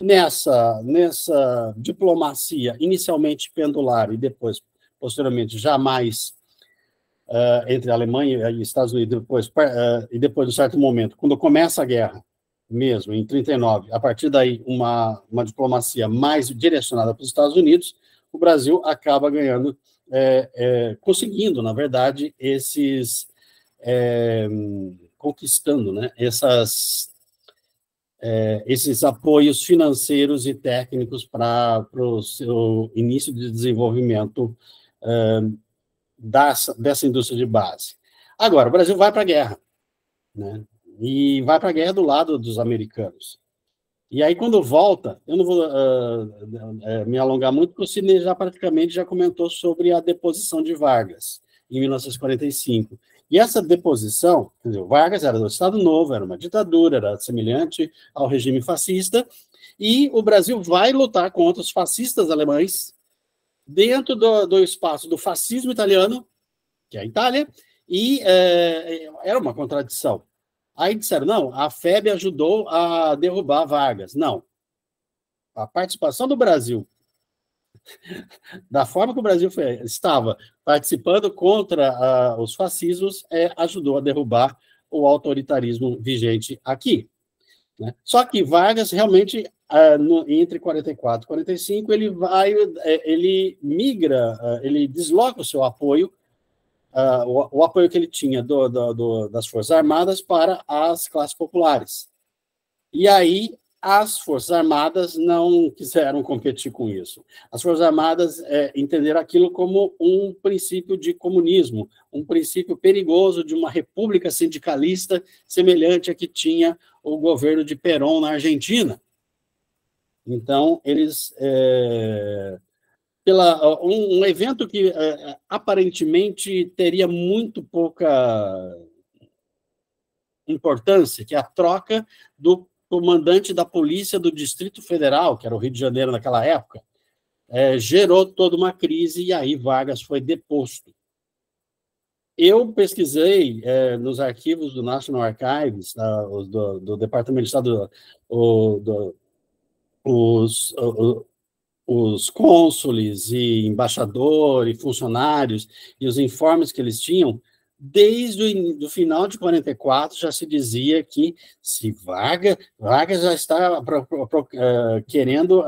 Nessa diplomacia inicialmente pendular e depois, posteriormente, jamais entre a Alemanha e Estados Unidos, e depois de um certo momento, quando começa a guerra, mesmo, em 1939, a partir daí uma diplomacia mais direcionada para os Estados Unidos, o Brasil acaba ganhando, conseguindo, na verdade, conquistando, né, esses apoios financeiros e técnicos para o seu início de desenvolvimento dessa indústria de base. Agora, o Brasil vai para a guerra, né, e vai para a guerra do lado dos americanos. E aí, quando volta, eu não vou me alongar muito, porque o Sidney praticamente já comentou sobre a deposição de Vargas, em 1945. E essa deposição, quer dizer, Vargas era do Estado Novo, era uma ditadura, era semelhante ao regime fascista, e o Brasil vai lutar contra os fascistas alemães dentro do espaço do fascismo italiano, que é a Itália, e era uma contradição. Aí disseram, não, a FEB ajudou a derrubar Vargas. Não. A participação do Brasil, da forma que o Brasil estava participando contra os fascismos, ajudou a derrubar o autoritarismo vigente aqui. Né? Só que Vargas realmente, entre 44 e 45, ele migra, ele desloca o seu apoio, o apoio que ele tinha das Forças Armadas para as classes populares. E aí as Forças Armadas não quiseram competir com isso. As Forças Armadas entenderam aquilo como um princípio de comunismo, um princípio perigoso de uma república sindicalista semelhante a que tinha o governo de Perón na Argentina. Então, eles... um evento que aparentemente teria muito pouca importância, que é a troca do comandante da polícia do Distrito Federal, que era o Rio de Janeiro naquela época, gerou toda uma crise e aí Vargas foi deposto. Eu pesquisei nos arquivos do National Archives, do Departamento de Estado, os cônsules e embaixadores e funcionários e os informes que eles tinham. Desde o final de 44 já se dizia que se Vargas já está querendo,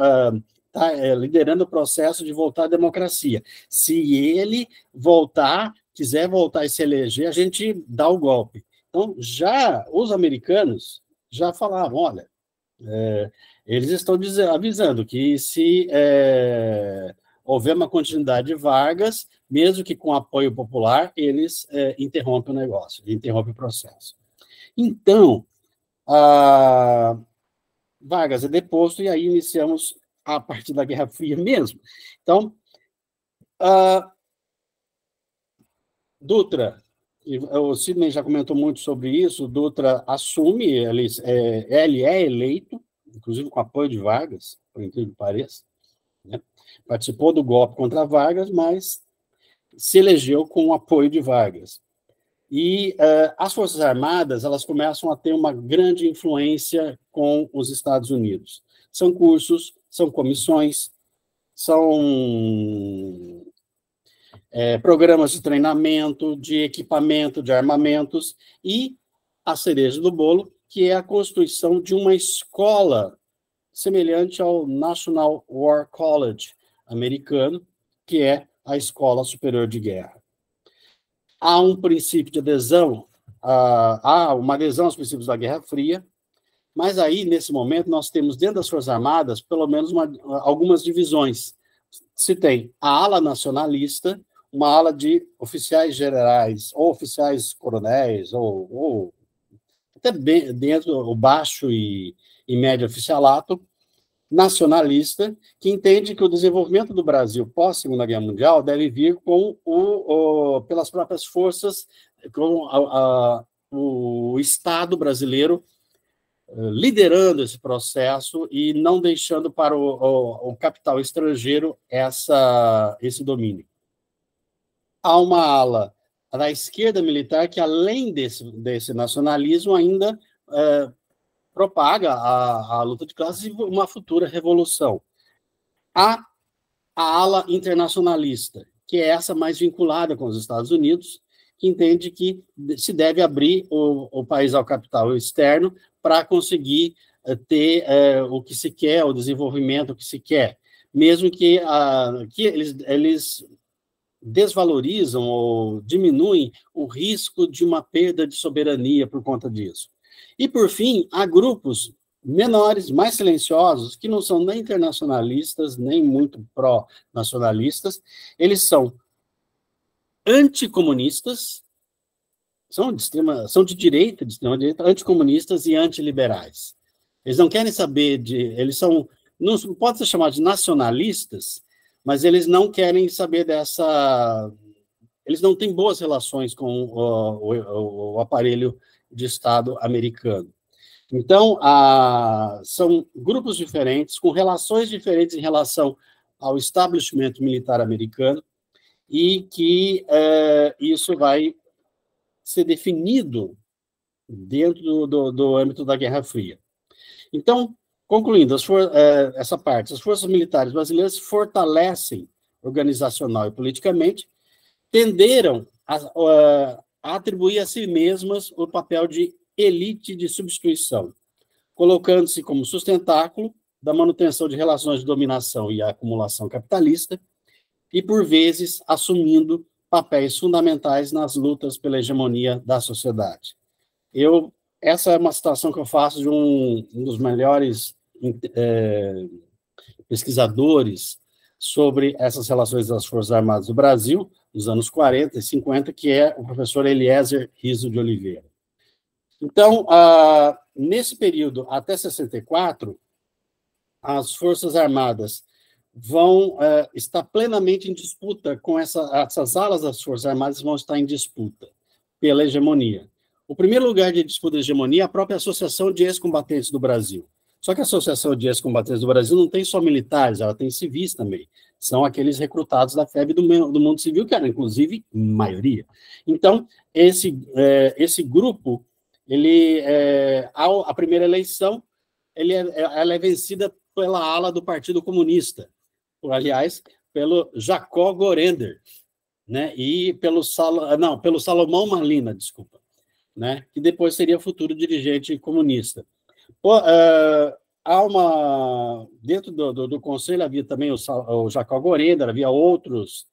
liderando o processo de voltar à democracia. Se ele quiser voltar e se eleger, a gente dá o golpe. Então, já os americanos já falavam, olha, eles estão avisando que se houver uma continuidade de Vargas, mesmo que com apoio popular, eles interrompem o negócio, interrompem o processo. Então, Vargas é deposto e aí iniciamos a partir da Guerra Fria mesmo. Então, Dutra, o Sidney já comentou muito sobre isso, Dutra assume, ele é eleito, inclusive com apoio de Vargas, por incrível que pareça, né? Participou do golpe contra Vargas, mas se elegeu com o apoio de Vargas. E as Forças Armadas, elas começam a ter uma grande influência com os Estados Unidos. São cursos, são comissões, são programas de treinamento, de equipamento, de armamentos, e a cereja do bolo, que é a constituição de uma escola semelhante ao National War College americano, que é a Escola Superior de Guerra. Há um princípio de adesão, há uma adesão aos princípios da Guerra Fria, mas aí, nesse momento, nós temos dentro das Forças Armadas, pelo menos algumas divisões. Se tem a ala nacionalista, uma ala de oficiais generais, ou oficiais coronéis, ou até dentro o baixo e médio oficialato, nacionalista, que entende que o desenvolvimento do Brasil pós-Segunda Guerra Mundial deve vir pelas próprias forças, com o Estado brasileiro liderando esse processo e não deixando para o capital estrangeiro esse domínio. Há uma ala da esquerda militar que, além desse nacionalismo, ainda propaga a luta de classes e uma futura revolução. Há a ala internacionalista, que é essa mais vinculada com os Estados Unidos, que entende que se deve abrir o país ao capital externo para conseguir ter o que se quer, o desenvolvimento que se quer, mesmo que eles desvalorizam ou diminuem o risco de uma perda de soberania por conta disso. E, por fim, há grupos menores, mais silenciosos, que não são nem internacionalistas, nem muito pró-nacionalistas, eles são anticomunistas, são de direita, anticomunistas e antiliberais. Eles não querem saber não pode ser chamado de nacionalistas, mas eles não querem saber eles não têm boas relações com o aparelho de Estado americano. Então, são grupos diferentes, com relações diferentes em relação ao establishment militar americano e que isso vai ser definido dentro do âmbito da Guerra Fria. Então, concluindo, essa parte, as forças militares brasileiras se fortalecem organizacional e politicamente, tenderam a atribuir a si mesmas o papel de elite de substituição, colocando-se como sustentáculo da manutenção de relações de dominação e acumulação capitalista, e, por vezes, assumindo papéis fundamentais nas lutas pela hegemonia da sociedade. Essa é uma citação que eu faço de um dos melhores pesquisadores sobre essas relações das Forças Armadas do Brasil, dos anos 40 e 50, que é o professor Eliezer Riso de Oliveira. Então, nesse período, até 64, as Forças Armadas vão estar plenamente em disputa com essas alas das Forças Armadas vão estar em disputa pela hegemonia. O primeiro lugar de disputa de hegemonia é a própria Associação de Ex-Combatentes do Brasil. Só que a Associação de Ex-Combatentes do Brasil não tem só militares, ela tem civis também. São aqueles recrutados da FEB do mundo civil, que era, inclusive, maioria. Então, esse grupo, a primeira eleição, ela é vencida pela ala do Partido Comunista, aliás, pelo Jacó Gorender, né? E pelo Salomão Malina, desculpa, né? Que depois seria futuro dirigente comunista. Dentro do conselho havia também o Jacó Gorender, havia outros,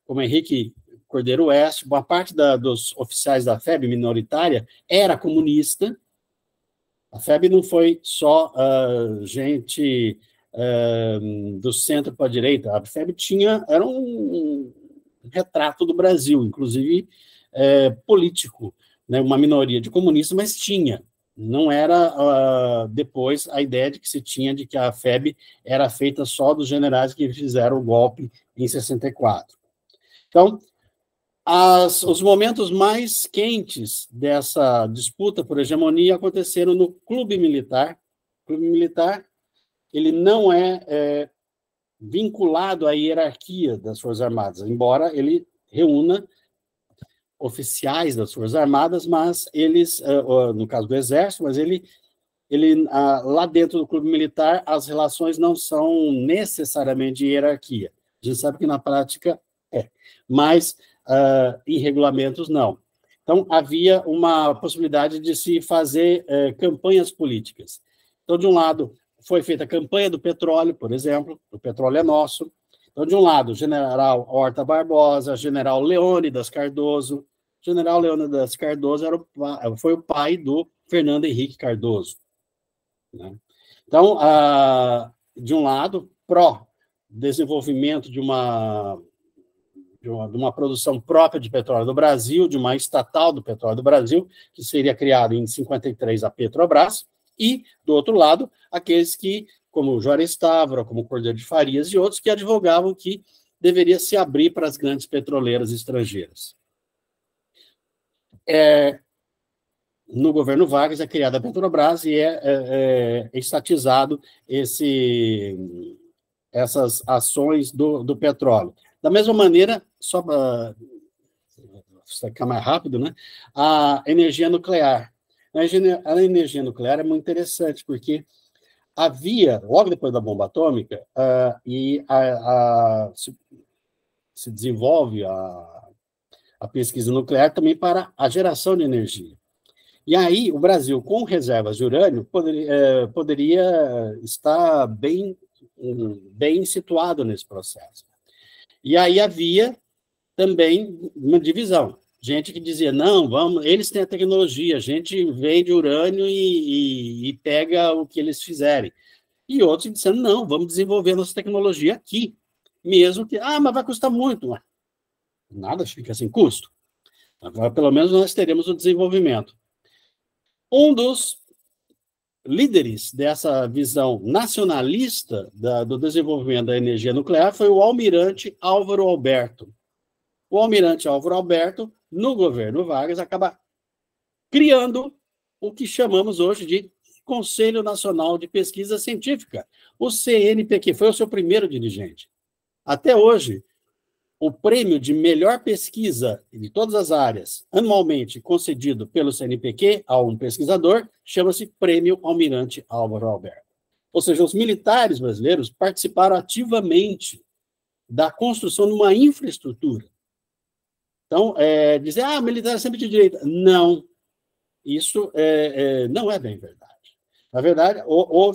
como Henrique Cordeiro Oeste, uma parte dos oficiais da FEB minoritária era comunista. A FEB não foi só gente do centro para a direita, a FEB era um retrato do Brasil, inclusive político, né? Uma minoria de comunistas, mas tinha. Não era depois a ideia de que se tinha de que a FEB era feita só dos generais que fizeram o golpe em 64. Então, os momentos mais quentes dessa disputa por hegemonia aconteceram no Clube Militar. O Clube Militar, ele não é vinculado à hierarquia das Forças Armadas, embora ele reúna oficiais das Forças Armadas, mas eles, no caso do Exército, mas ele lá dentro do Clube Militar, as relações não são necessariamente de hierarquia. A gente sabe que na prática mas em regulamentos não. Então, havia uma possibilidade de se fazer campanhas políticas. Então, de um lado, foi feita a campanha do petróleo, por exemplo, o petróleo é nosso. Então, de um lado, o general Horta Barbosa, general Leônidas Cardoso. General Leônidas Cardoso foi o pai do Fernando Henrique Cardoso, né? Então, de um lado, pró-desenvolvimento de uma produção própria de petróleo do Brasil, de uma estatal do petróleo do Brasil, que seria criada em 53 a Petrobras, e, do outro lado, aqueles que, como o Juarez Távora, como o Cordeiro de Farias e outros, que advogavam que deveria se abrir para as grandes petroleiras estrangeiras. No governo Vargas é criada a Petrobras e é estatizado essas ações do petróleo. Da mesma maneira, só para ficar mais rápido, né? A energia nuclear. A energia nuclear é muito interessante, porque havia, logo depois da bomba atômica, se desenvolve a pesquisa nuclear também para a geração de energia. E aí, o Brasil, com reservas de urânio, poderia estar bem situado nesse processo. E aí havia também uma divisão. Gente que dizia, não, eles têm a tecnologia, a gente vende urânio e pega o que eles fizerem. E outros dizendo, não, vamos desenvolver nossa tecnologia aqui, mesmo que, mas vai custar muito. Nada fica sem custo. Agora, pelo menos, nós teremos o desenvolvimento. Um dos líderes dessa visão nacionalista do desenvolvimento da energia nuclear foi o almirante Álvaro Alberto. O almirante Álvaro Alberto, no governo Vargas, acaba criando o que chamamos hoje de Conselho Nacional de Pesquisa Científica, o CNPq, foi o seu primeiro dirigente. Até hoje, o prêmio de melhor pesquisa de todas as áreas, anualmente concedido pelo CNPq a um pesquisador, chama-se Prêmio Almirante Álvaro Alberto. Ou seja, os militares brasileiros participaram ativamente da construção de uma infraestrutura. Então, dizer, militar é sempre de direita. Não, isso não é bem verdade. Na verdade,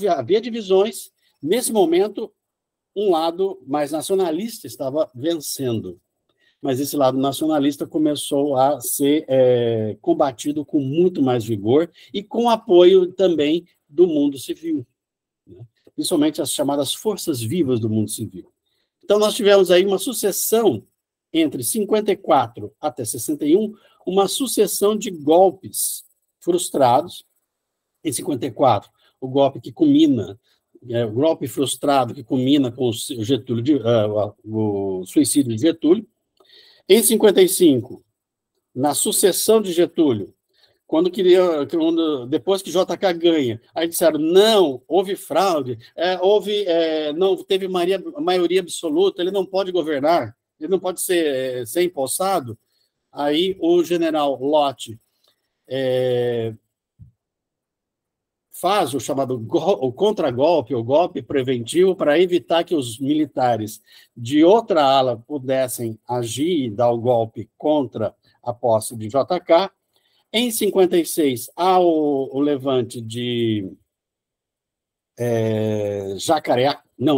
havia divisões. Nesse momento, um lado mais nacionalista estava vencendo. Mas esse lado nacionalista começou a ser combatido com muito mais vigor e com apoio também do mundo civil, né? Principalmente as chamadas forças vivas do mundo civil. Então, nós tivemos aí uma sucessão, entre 54 até 61, uma sucessão de golpes frustrados. Em 54, o golpe que culmina, o golpe frustrado que culmina com o suicídio de Getúlio. Em 55, na sucessão de Getúlio, depois que JK ganha, aí disseram, não, houve fraude, não teve maioria absoluta, ele não pode governar, ele não pode ser empossado. Aí o general Lott faz o chamado contragolpe, o golpe preventivo, para evitar que os militares de outra ala pudessem agir e dar o golpe contra a posse de JK. Em 56, há o levante de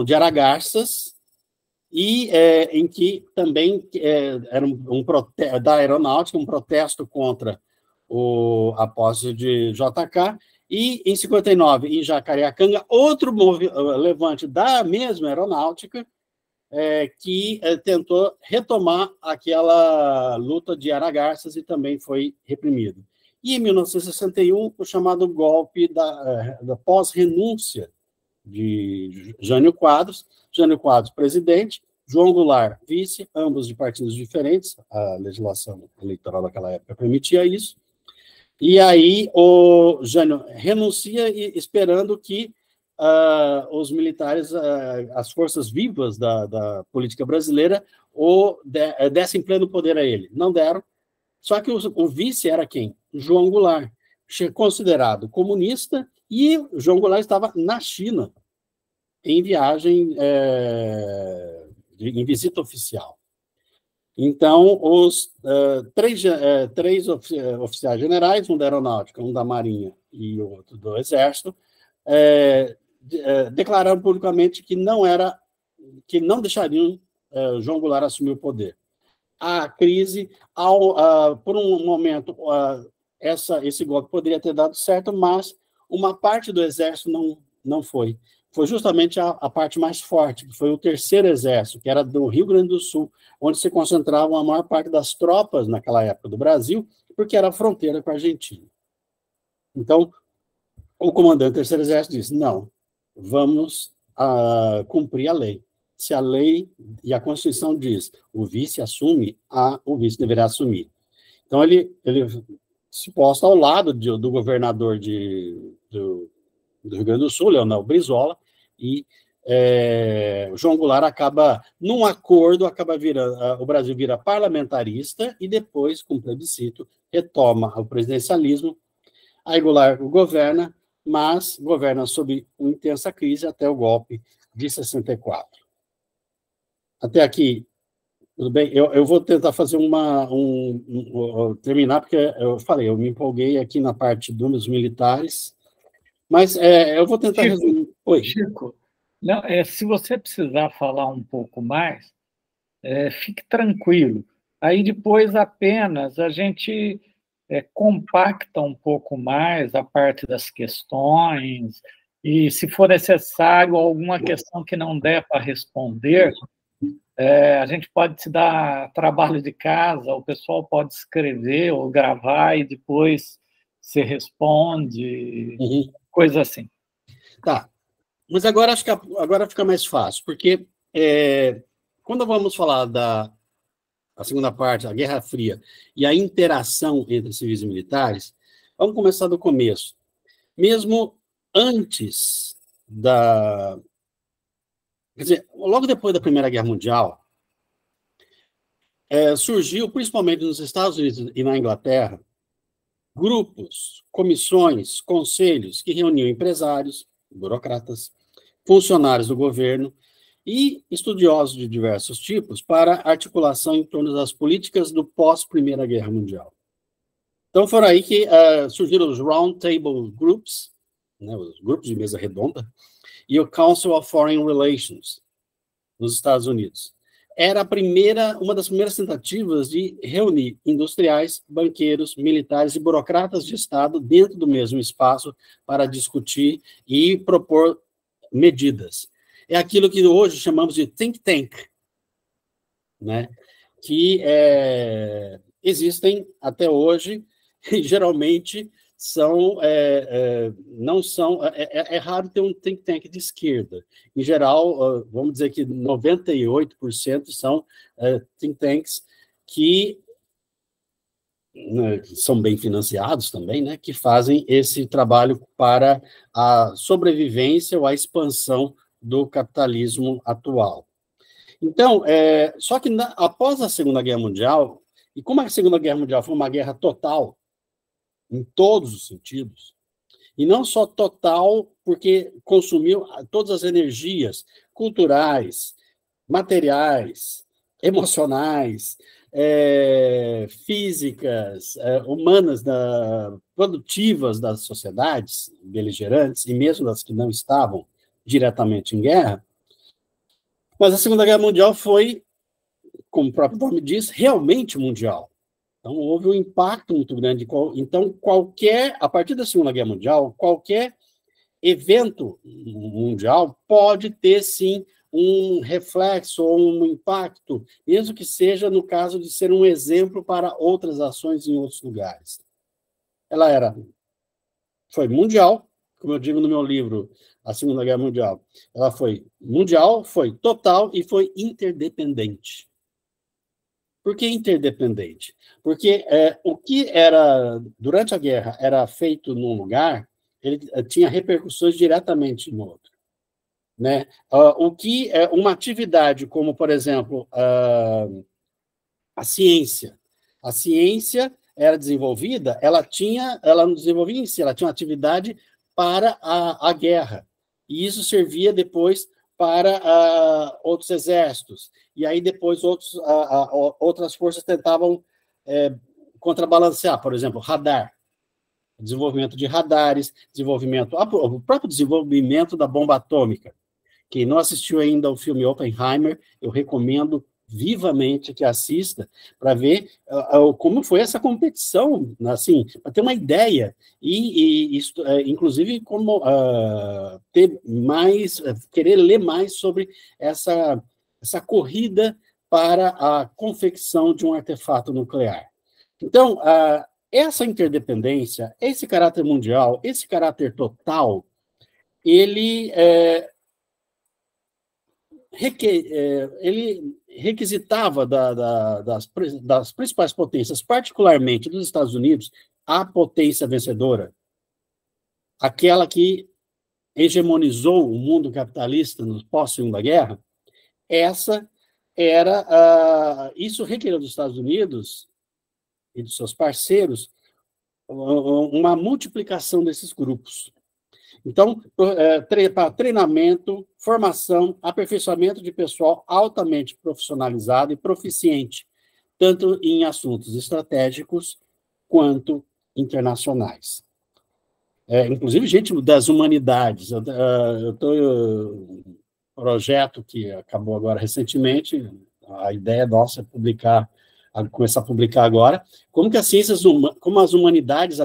de Aragarças, e em que também era da aeronáutica, um protesto contra a posse de JK, e em 59, em Jacareacanga, outro levante da mesma aeronáutica, que tentou retomar aquela luta de Aragarças e também foi reprimido. E em 1961, o chamado golpe da pós-renúncia de Jânio Quadros presidente, João Goulart vice, ambos de partidos diferentes, a legislação eleitoral daquela época permitia isso, e aí o Jânio renuncia esperando que os militares, as forças vivas da política brasileira, dessem pleno poder a ele. Não deram. Só que o vice era quem? João Goulart, considerado comunista, e João Goulart estava na China, em viagem, em visita oficial. Então, os três oficiais generais, um da Aeronáutica, um da Marinha e o outro do Exército, declararam publicamente que não deixariam João Goulart assumir o poder. A crise, por um momento, esse golpe poderia ter dado certo, mas uma parte do Exército não foi. Foi justamente a parte mais forte, que foi o Terceiro Exército, que era do Rio Grande do Sul, onde se concentravam a maior parte das tropas naquela época do Brasil, porque era a fronteira com a Argentina. Então, o comandante do Terceiro Exército disse, não, vamos cumprir a lei. Se a lei e a Constituição diz o vice assume, o vice deverá assumir. Então, ele se posta ao lado do governador do Rio Grande do Sul, Leonel Brizola, e João Goulart acaba, num acordo, o Brasil vira parlamentarista e depois, com plebiscito, retoma o presidencialismo. Aí Goulart governa, mas governa sob uma intensa crise até o golpe de 64. Até aqui, tudo bem? Eu vou tentar fazer terminar, porque eu me empolguei aqui na parte dos militares, mas eu vou tentar resumir. Oi. Chico, não, se você precisar falar um pouco mais, fique tranquilo. Aí depois apenas a gente compacta um pouco mais a parte das questões, e se for necessário alguma questão que não der para responder, a gente pode se dar trabalho de casa, o pessoal pode escrever ou gravar e depois você responde, coisa assim. Tá. Mas agora acho que agora fica mais fácil, porque quando vamos falar a segunda parte, a Guerra Fria, e a interação entre civis e militares, vamos começar do começo. Mesmo antes Quer dizer, logo depois da Primeira Guerra Mundial, surgiu, principalmente nos Estados Unidos e na Inglaterra, grupos, comissões, conselhos que reuniam empresários, burocratas, funcionários do governo e estudiosos de diversos tipos para articulação em torno das políticas do pós-Primeira Guerra Mundial. Então, foram aí que surgiram os Round Table Groups, né, os grupos de mesa redonda, e o Council of Foreign Relations, nos Estados Unidos. Era uma das primeiras tentativas de reunir industriais, banqueiros, militares e burocratas de Estado dentro do mesmo espaço para discutir e propor medidas. É aquilo que hoje chamamos de think tank, né? Que existem até hoje, e geralmente não são... É raro ter um think tank de esquerda. Em geral, vamos dizer que 98% são think tanks que são bem financiados também, né, que fazem esse trabalho para a sobrevivência ou a expansão do capitalismo atual. Então, só que após a Segunda Guerra Mundial, e como a Segunda Guerra Mundial foi uma guerra total, em todos os sentidos, e não só total, porque consumiu todas as energias culturais, materiais, emocionais, físicas, humanas, produtivas das sociedades beligerantes, e mesmo das que não estavam diretamente em guerra. Mas a Segunda Guerra Mundial foi, como o próprio nome diz, realmente mundial. Então, houve um impacto muito grande. Então, a partir da Segunda Guerra Mundial, qualquer evento mundial pode ter, sim, um reflexo ou um impacto, mesmo que seja no caso de ser um exemplo para outras ações em outros lugares. Ela foi mundial, como eu digo no meu livro, A Segunda Guerra Mundial. Ela foi mundial, foi total e foi interdependente. Por que interdependente? Porque o que era, durante a guerra, era feito num lugar, ele tinha repercussões diretamente no outro. Né? O que uma atividade como, por exemplo, a ciência. A ciência era desenvolvida, ela não desenvolvia em si, ela tinha uma atividade para a guerra. E isso servia depois para outros exércitos. E aí depois outras forças tentavam contrabalancear, por exemplo, radar. Desenvolvimento de radares, o próprio desenvolvimento da bomba atômica. Quem não assistiu ainda ao filme Oppenheimer, eu recomendo vivamente que assista para ver como foi essa competição, assim, para ter uma ideia e inclusive como querer ler mais sobre essa corrida para a confecção de um artefato nuclear. Então, essa interdependência, esse caráter mundial, esse caráter total, ele requisitava das principais potências, particularmente dos Estados Unidos, a potência vencedora, aquela que hegemonizou o mundo capitalista no pós-Segunda Guerra. Isso requeriu dos Estados Unidos e dos seus parceiros uma multiplicação desses grupos. Então, para treinamento, formação, aperfeiçoamento de pessoal altamente profissionalizado e proficiente, tanto em assuntos estratégicos quanto internacionais. Inclusive, gente das humanidades. Eu estou um projeto que acabou agora recentemente, a ideia nossa é começar a publicar agora, como que como as humanidades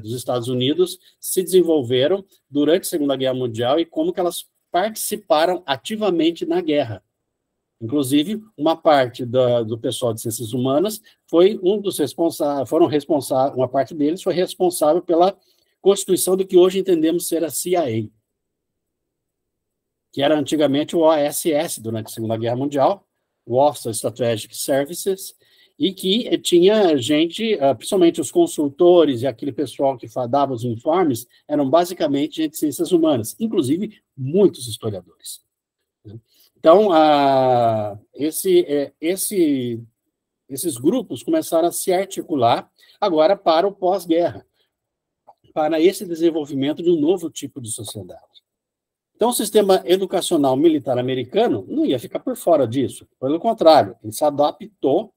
dos Estados Unidos se desenvolveram durante a Segunda Guerra Mundial e como que elas participaram ativamente na guerra. Inclusive, uma parte do pessoal de ciências humanas foi uma parte deles foi responsável pela constituição do que hoje entendemos ser a CIA, que era antigamente o OSS durante a Segunda Guerra Mundial, o Office of Strategic Services, e que tinha gente, principalmente os consultores e aquele pessoal que dava os informes, eram basicamente gente de ciências humanas, inclusive muitos historiadores. Então, esses grupos começaram a se articular agora para o pós-guerra, para esse desenvolvimento de um novo tipo de sociedade. Então, o sistema educacional militar americano não ia ficar por fora disso. Pelo contrário, ele se adaptou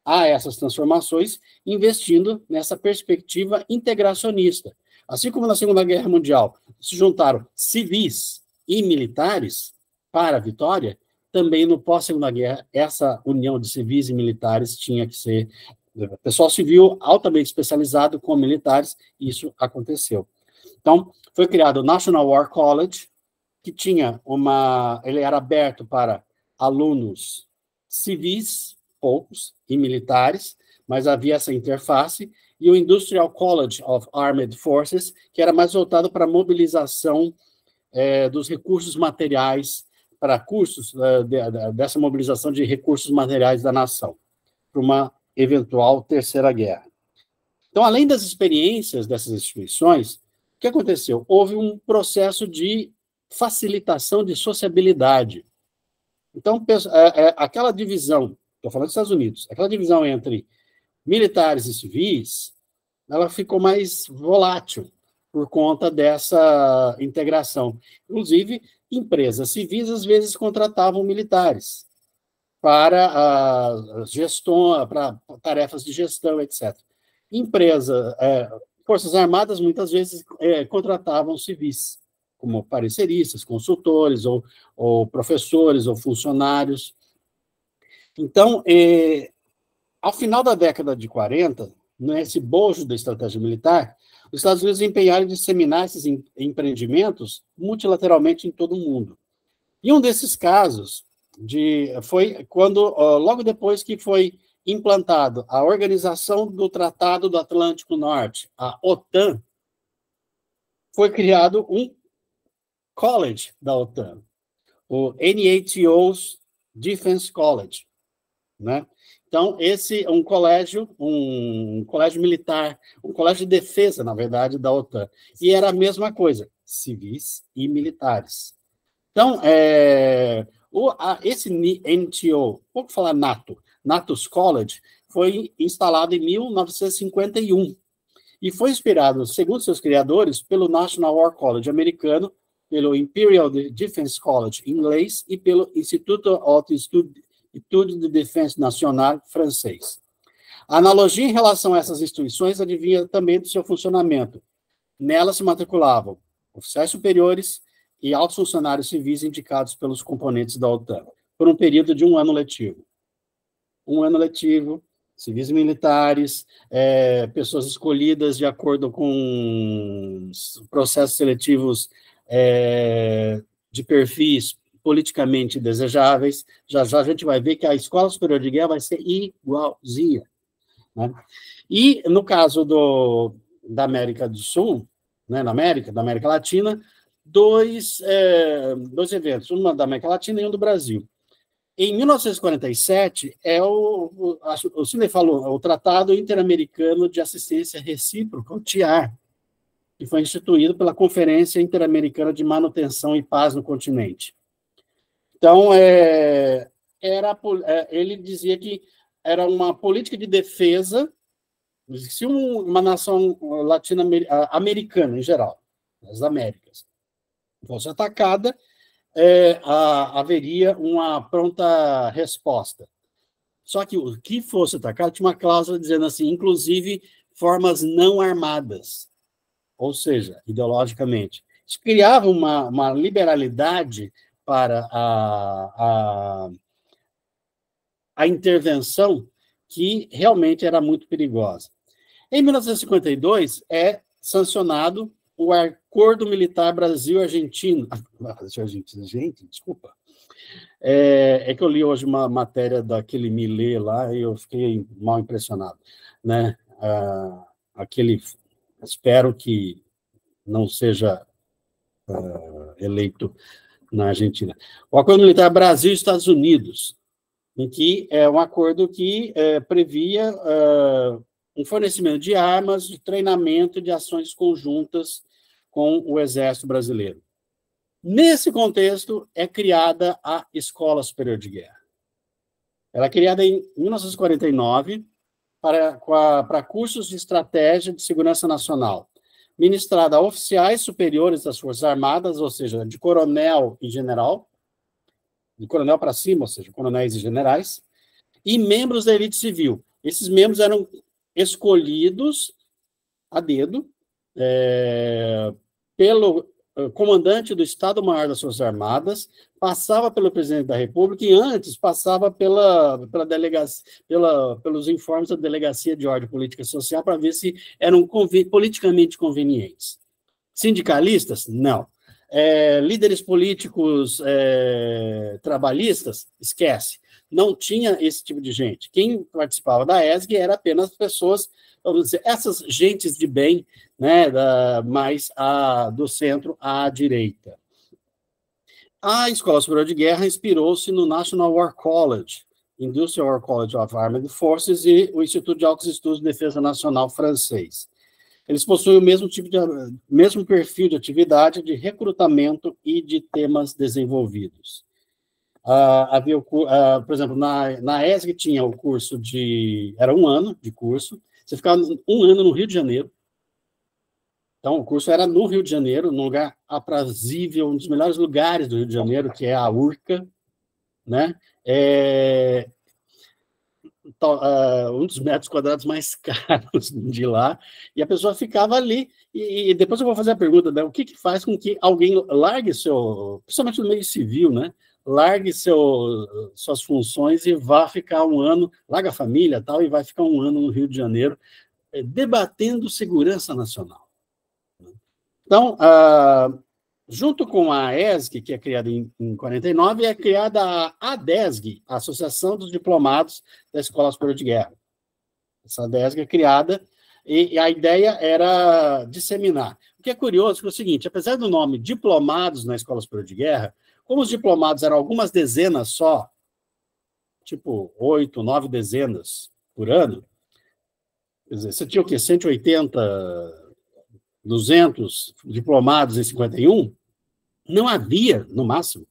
a essas transformações, investindo nessa perspectiva integracionista. Assim como na Segunda Guerra Mundial se juntaram civis e militares para a vitória, também no pós-Segunda Guerra, essa união de civis e militares tinha que ser pessoal civil altamente especializado com militares, e isso aconteceu. Então, foi criado o National War College, que tinha ele era aberto para alunos civis, poucos, e militares, mas havia essa interface, e o Industrial College of Armed Forces, que era mais voltado para a mobilização dos recursos materiais, para cursos dessa mobilização de recursos materiais da nação, para uma eventual terceira guerra. Então, além das experiências dessas instituições, o que aconteceu? Houve um processo de facilitação de sociabilidade. Então, aquela divisão, estou falando dos Estados Unidos, aquela divisão entre militares e civis, ela ficou mais volátil por conta dessa integração. Inclusive, empresas civis, às vezes, contratavam militares para para tarefas de gestão, etc. Forças Armadas, muitas vezes, contratavam civis, como pareceristas, consultores, ou professores, ou funcionários. Então, ao final da década de 40, nesse bojo da estratégia militar, os Estados Unidos empenharam em disseminar esses empreendimentos multilateralmente em todo o mundo. E um desses casos foi quando, logo depois que foi implantado a Organização do Tratado do Atlântico Norte, a OTAN, foi criado um college da OTAN, o NATO's Defense College, né? Então, esse é um colégio militar, um colégio de defesa, na verdade, da OTAN. E era a mesma coisa, civis e militares. Então, esse NTO, vou falar NATO's College, foi instalado em 1951 e foi inspirado, segundo seus criadores, pelo National War College americano, pelo Imperial Defense College inglês e pelo Instituto of Etudes de Defense Nacional francês. A analogia em relação a essas instituições advinha também do seu funcionamento. Nelas se matriculavam oficiais superiores e altos funcionários civis indicados pelos componentes da OTAN, por um período de 1 ano letivo. 1 ano letivo, civis e militares, pessoas escolhidas de acordo com processos seletivos de perfis politicamente desejáveis. Já já a gente vai ver que a Escola Superior de Guerra vai ser igualzinha, né? E no caso da América do Sul, né, da América Latina, dois eventos, um da América Latina e um do Brasil. Em 1947, o Sidney falou, o Tratado Interamericano de Assistência Recíproca, o TIAR, que foi instituído pela Conferência Interamericana de Manutenção e Paz no Continente. Então, ele dizia que era uma política de defesa, se uma nação latino-americana, em geral, das Américas, fosse atacada, haveria uma pronta resposta. Só que o que fosse atacado tinha uma cláusula dizendo assim, inclusive formas não armadas, ou seja, ideologicamente. Isso criava uma liberalidade para a intervenção que realmente era muito perigosa. Em 1952, é sancionado o Acordo Militar Brasil-Argentino. Gente, desculpa. Que eu li hoje uma matéria daquele Millet lá e eu fiquei mal impressionado, né? Espero que não seja eleito na Argentina. O Acordo Militar Brasil e Estados Unidos, em que é um acordo que previa um fornecimento de armas, de treinamento, de ações conjuntas com o Exército Brasileiro. Nesse contexto, é criada a Escola Superior de Guerra. Ela é criada em 1949 para cursos de estratégia de segurança nacional, ministrada a oficiais superiores das Forças Armadas, ou seja, de coronel e general, de coronel para cima, ou seja, coronéis e generais, e membros da elite civil. Esses membros eram escolhidos a dedo pelo comandante do Estado-Maior das Forças Armadas, passava pelo presidente da República e antes passava pelos informes da Delegacia de Ordem Política e Social para ver se eram politicamente convenientes. Sindicalistas? Não. Líderes políticos trabalhistas? Esquece. Não tinha esse tipo de gente. Quem participava da ESG era apenas pessoas, vamos dizer, essas gentes de bem, né, mais do centro à direita. A Escola Superior de Guerra inspirou-se no National War College, Industrial War College of Armed Forces e o Instituto de Altos Estudos de Defesa Nacional francês. Eles possuem o mesmo perfil de atividade de recrutamento e de temas desenvolvidos. Por exemplo, na ESG tinha o curso era 1 ano de curso, você ficava 1 ano no Rio de Janeiro. Então, o curso era no Rio de Janeiro, num lugar aprazível, um dos melhores lugares do Rio de Janeiro, que é a URCA, né? Um dos metros quadrados mais caros de lá, e a pessoa ficava ali, e depois eu vou fazer a pergunta, né, o que faz com que alguém largue principalmente no meio civil, né, largue suas funções e vá ficar 1 ano, larga a família tal, e vai ficar 1 ano no Rio de Janeiro, debatendo segurança nacional. Então, junto com a ESG, que é criada em 49, é criada a ADESG, a Associação dos Diplomados da Escola Superior de Guerra. Essa ADESG é criada e a ideia era disseminar. O que é curioso é o seguinte, apesar do nome Diplomados na Escola Superior de Guerra, como os diplomados eram algumas dezenas só, tipo 8, 9 dezenas por ano, quer dizer, você tinha o quê? 180... 200 diplomados em 51, não havia, no máximo,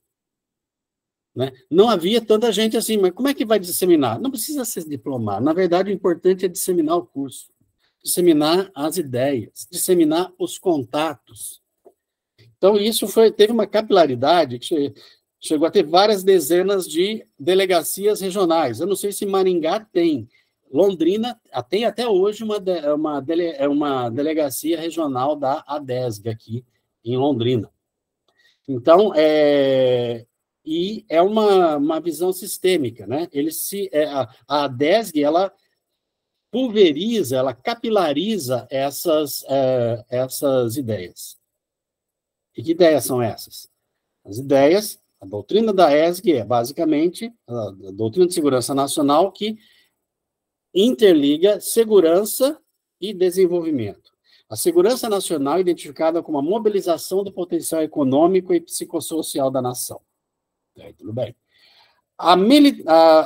né? Não havia tanta gente assim, mas como é que vai disseminar? Não precisa ser diplomado, na verdade o importante é disseminar o curso, disseminar as ideias, disseminar os contatos. Então isso teve uma capilaridade que chegou a ter várias dezenas de delegacias regionais. Eu não sei se Maringá tem. Londrina tem até hoje uma delegacia regional da ADESG aqui em Londrina. Então, e é uma visão sistêmica, né? A ADESG, ela pulveriza, ela capilariza essas ideias. E que ideias são essas? As ideias, a doutrina da ESG é basicamente a doutrina de segurança nacional que interliga segurança e desenvolvimento. A segurança nacional é identificada como a mobilização do potencial econômico e psicossocial da nação. Tudo bem.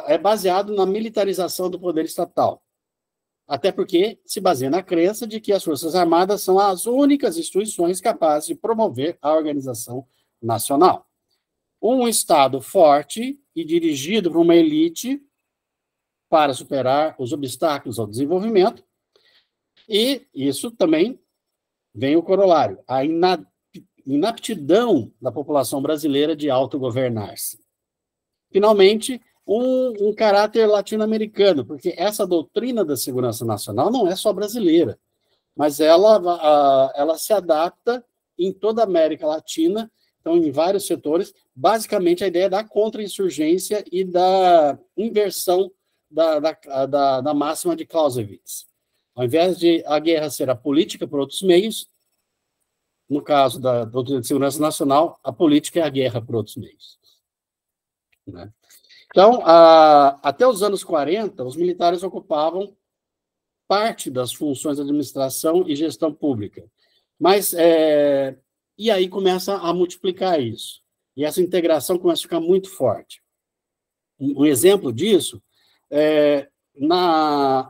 É baseado na militarização do poder estatal, até porque se baseia na crença de que as Forças Armadas são as únicas instituições capazes de promover a organização nacional. Um Estado forte e dirigido por uma elite para superar os obstáculos ao desenvolvimento, e isso também vem o corolário, a inaptidão da população brasileira de autogovernar-se. Finalmente, um caráter latino-americano, porque essa doutrina da segurança nacional não é só brasileira, mas ela se adapta em toda a América Latina, então em vários setores, basicamente a ideia da contra-insurgência e da inversão da máxima de Clausewitz. Ao invés de a guerra ser a política por outros meios, no caso da doutrina de segurança nacional, a política é a guerra por outros meios. Né? Então, até os anos 40, os militares ocupavam parte das funções de administração e gestão pública. Mas, e aí começa a multiplicar isso. E essa integração começa a ficar muito forte. Um exemplo disso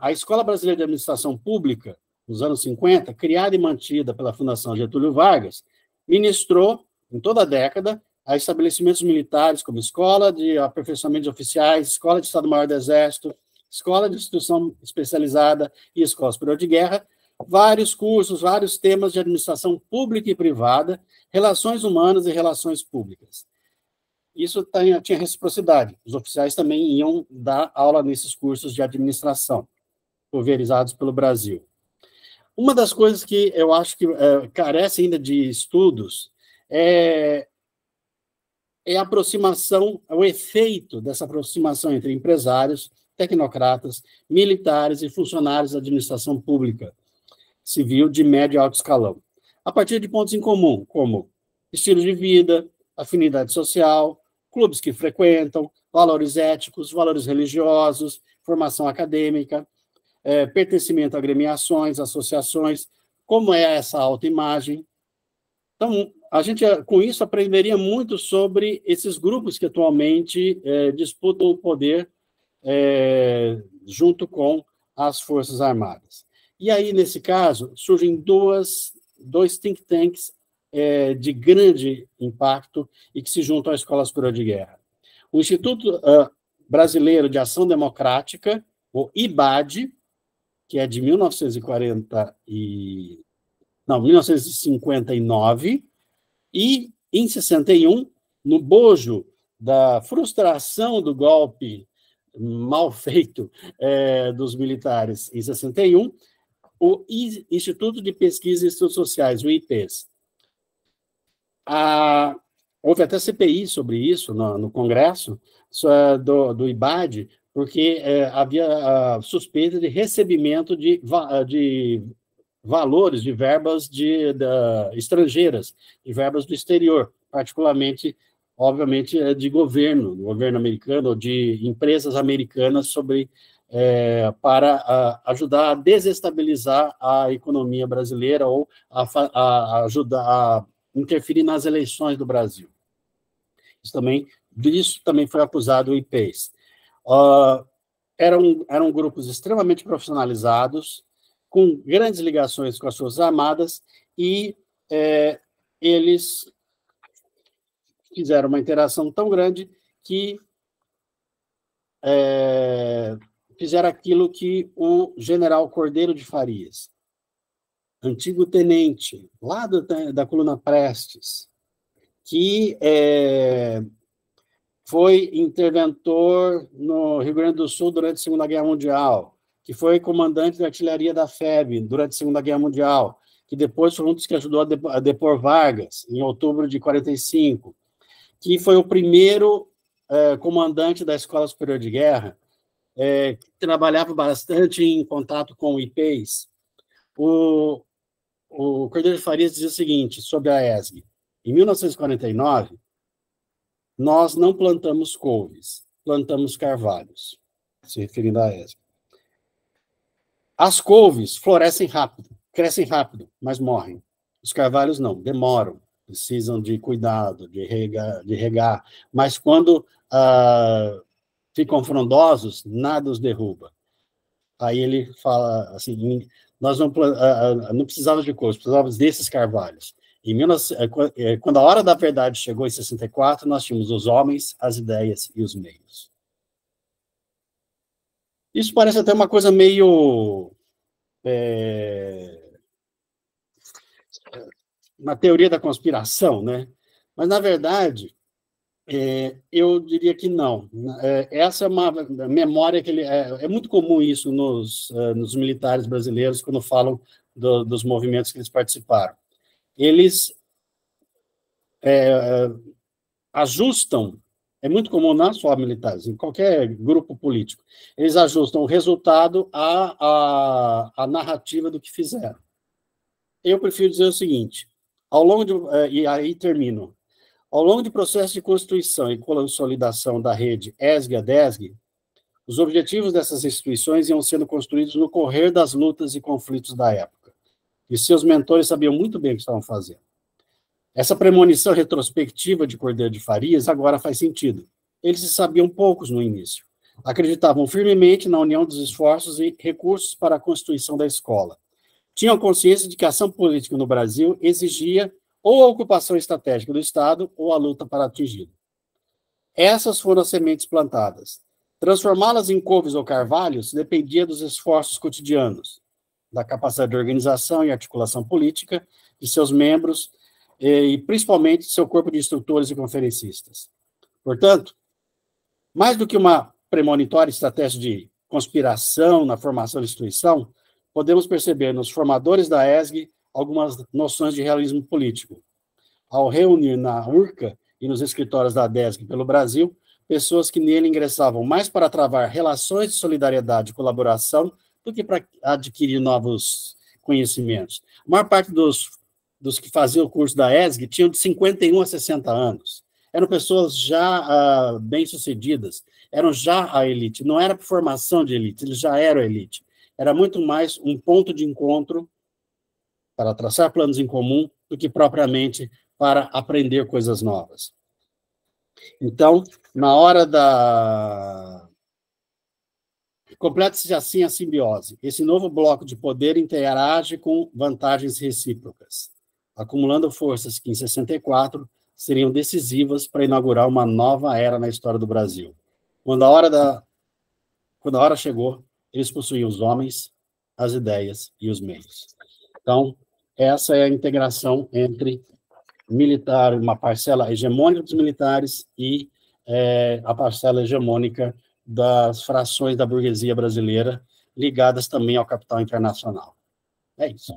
a Escola Brasileira de Administração Pública, nos anos 50, criada e mantida pela Fundação Getúlio Vargas, ministrou em toda a década, a estabelecimentos militares, como escola de aperfeiçoamento de oficiais, escola de Estado-Maior do Exército, escola de instrução especializada e escola superior de guerra, vários cursos, vários temas de administração pública e privada, relações humanas e relações públicas. Isso tinha reciprocidade. Os oficiais também iam dar aula nesses cursos de administração, pulverizados pelo Brasil. Uma das coisas que eu acho que carece ainda de estudos é a aproximação, o efeito dessa aproximação entre empresários, tecnocratas, militares e funcionários da administração pública civil de médio e alto escalão, a partir de pontos em comum, como estilo de vida, afinidade social, clubes que frequentam, valores éticos, valores religiosos, formação acadêmica, pertencimento a agremiações, associações, como é essa autoimagem. Então, a gente, com isso, aprenderia muito sobre esses grupos que atualmente disputam o poder junto com as Forças Armadas. E aí, nesse caso, surgem dois think tanks de grande impacto e que se juntam à Escola Superior de Guerra. O Instituto Brasileiro de Ação Democrática, o IBAD, que é de 1959, e, em 61, no bojo da frustração do golpe mal feito dos militares em 61, o Instituto de Pesquisa e Estudos Sociais, o IPES. Houve até CPI sobre isso no Congresso, do IBAD, porque havia suspeita de recebimento de valores, de verbas estrangeiras, de verbas do exterior, particularmente, obviamente, de governo americano, ou de empresas americanas para ajudar a desestabilizar a economia brasileira ou a ajudar a interferir nas eleições do Brasil. Disso também foi acusado o IPES. Eram grupos extremamente profissionalizados, com grandes ligações com as Forças Armadas, e eles fizeram uma interação tão grande que fizeram aquilo que o general Cordeiro de Farias, antigo tenente, lá da coluna Prestes, que foi interventor no Rio Grande do Sul durante a Segunda Guerra Mundial, que foi comandante da artilharia da FEB durante a Segunda Guerra Mundial, que depois foi um dos que ajudou a depor Vargas, em outubro de 45, que foi o primeiro comandante da Escola Superior de Guerra, que trabalhava bastante em contato com o IPES. O Cordeiro de Farias dizia o seguinte sobre a ESG: em 1949, nós não plantamos couves, plantamos carvalhos, se referindo à ESG. As couves florescem rápido, crescem rápido, mas morrem. Os carvalhos não, demoram, precisam de cuidado, de regar, mas quando ficam frondosos, nada os derruba. Aí ele fala assim, nós não precisávamos de couves, precisávamos desses carvalhos. Quando a hora da verdade chegou em 64, nós tínhamos os homens, as ideias e os meios. Isso parece até uma coisa meio uma teoria da conspiração, né? Mas, na verdade, eu diria que não. Essa é uma memória que é muito comum isso nos militares brasileiros, quando falam dos movimentos que eles participaram. Eles ajustam, é muito comum não só militares, em qualquer grupo político, eles ajustam o resultado à narrativa do que fizeram. Eu prefiro dizer o seguinte, e aí termino, ao longo do processo de constituição e consolidação da rede ESG-ADESG, os objetivos dessas instituições iam sendo construídos no correr das lutas e conflitos da época, e seus mentores sabiam muito bem o que estavam fazendo. Essa premonição retrospectiva de Cordeiro de Farias agora faz sentido. Eles sabiam poucos no início. Acreditavam firmemente na união dos esforços e recursos para a constituição da escola. Tinham consciência de que a ação política no Brasil exigia ou a ocupação estratégica do Estado, ou a luta para atingi-lo. Essas foram as sementes plantadas. Transformá-las em couves ou carvalhos dependia dos esforços cotidianos, da capacidade de organização e articulação política de seus membros e principalmente de seu corpo de instrutores e conferencistas. Portanto, mais do que uma premonitória estratégia de conspiração na formação da instituição, podemos perceber nos formadores da ESG algumas noções de realismo político. Ao reunir na URCA e nos escritórios da DESG pelo Brasil, pessoas que nele ingressavam mais para travar relações de solidariedade e colaboração do que para adquirir novos conhecimentos. A maior parte dos que faziam o curso da ESG tinham de 51 a 60 anos. Eram pessoas já bem-sucedidas, eram já a elite. Não era formação de elite, eles já eram a elite. Era muito mais um ponto de encontro para traçar planos em comum do que propriamente para aprender coisas novas. Então, na hora da... Completa-se assim a simbiose. Esse novo bloco de poder interage com vantagens recíprocas, acumulando forças que, em 64, seriam decisivas para inaugurar uma nova era na história do Brasil. Quando a hora chegou, eles possuíam os homens, as ideias e os meios. Então, essa é a integração entre militar, uma parcela hegemônica dos militares e a parcela hegemônica das frações da burguesia brasileira, ligadas também ao capital internacional. É isso.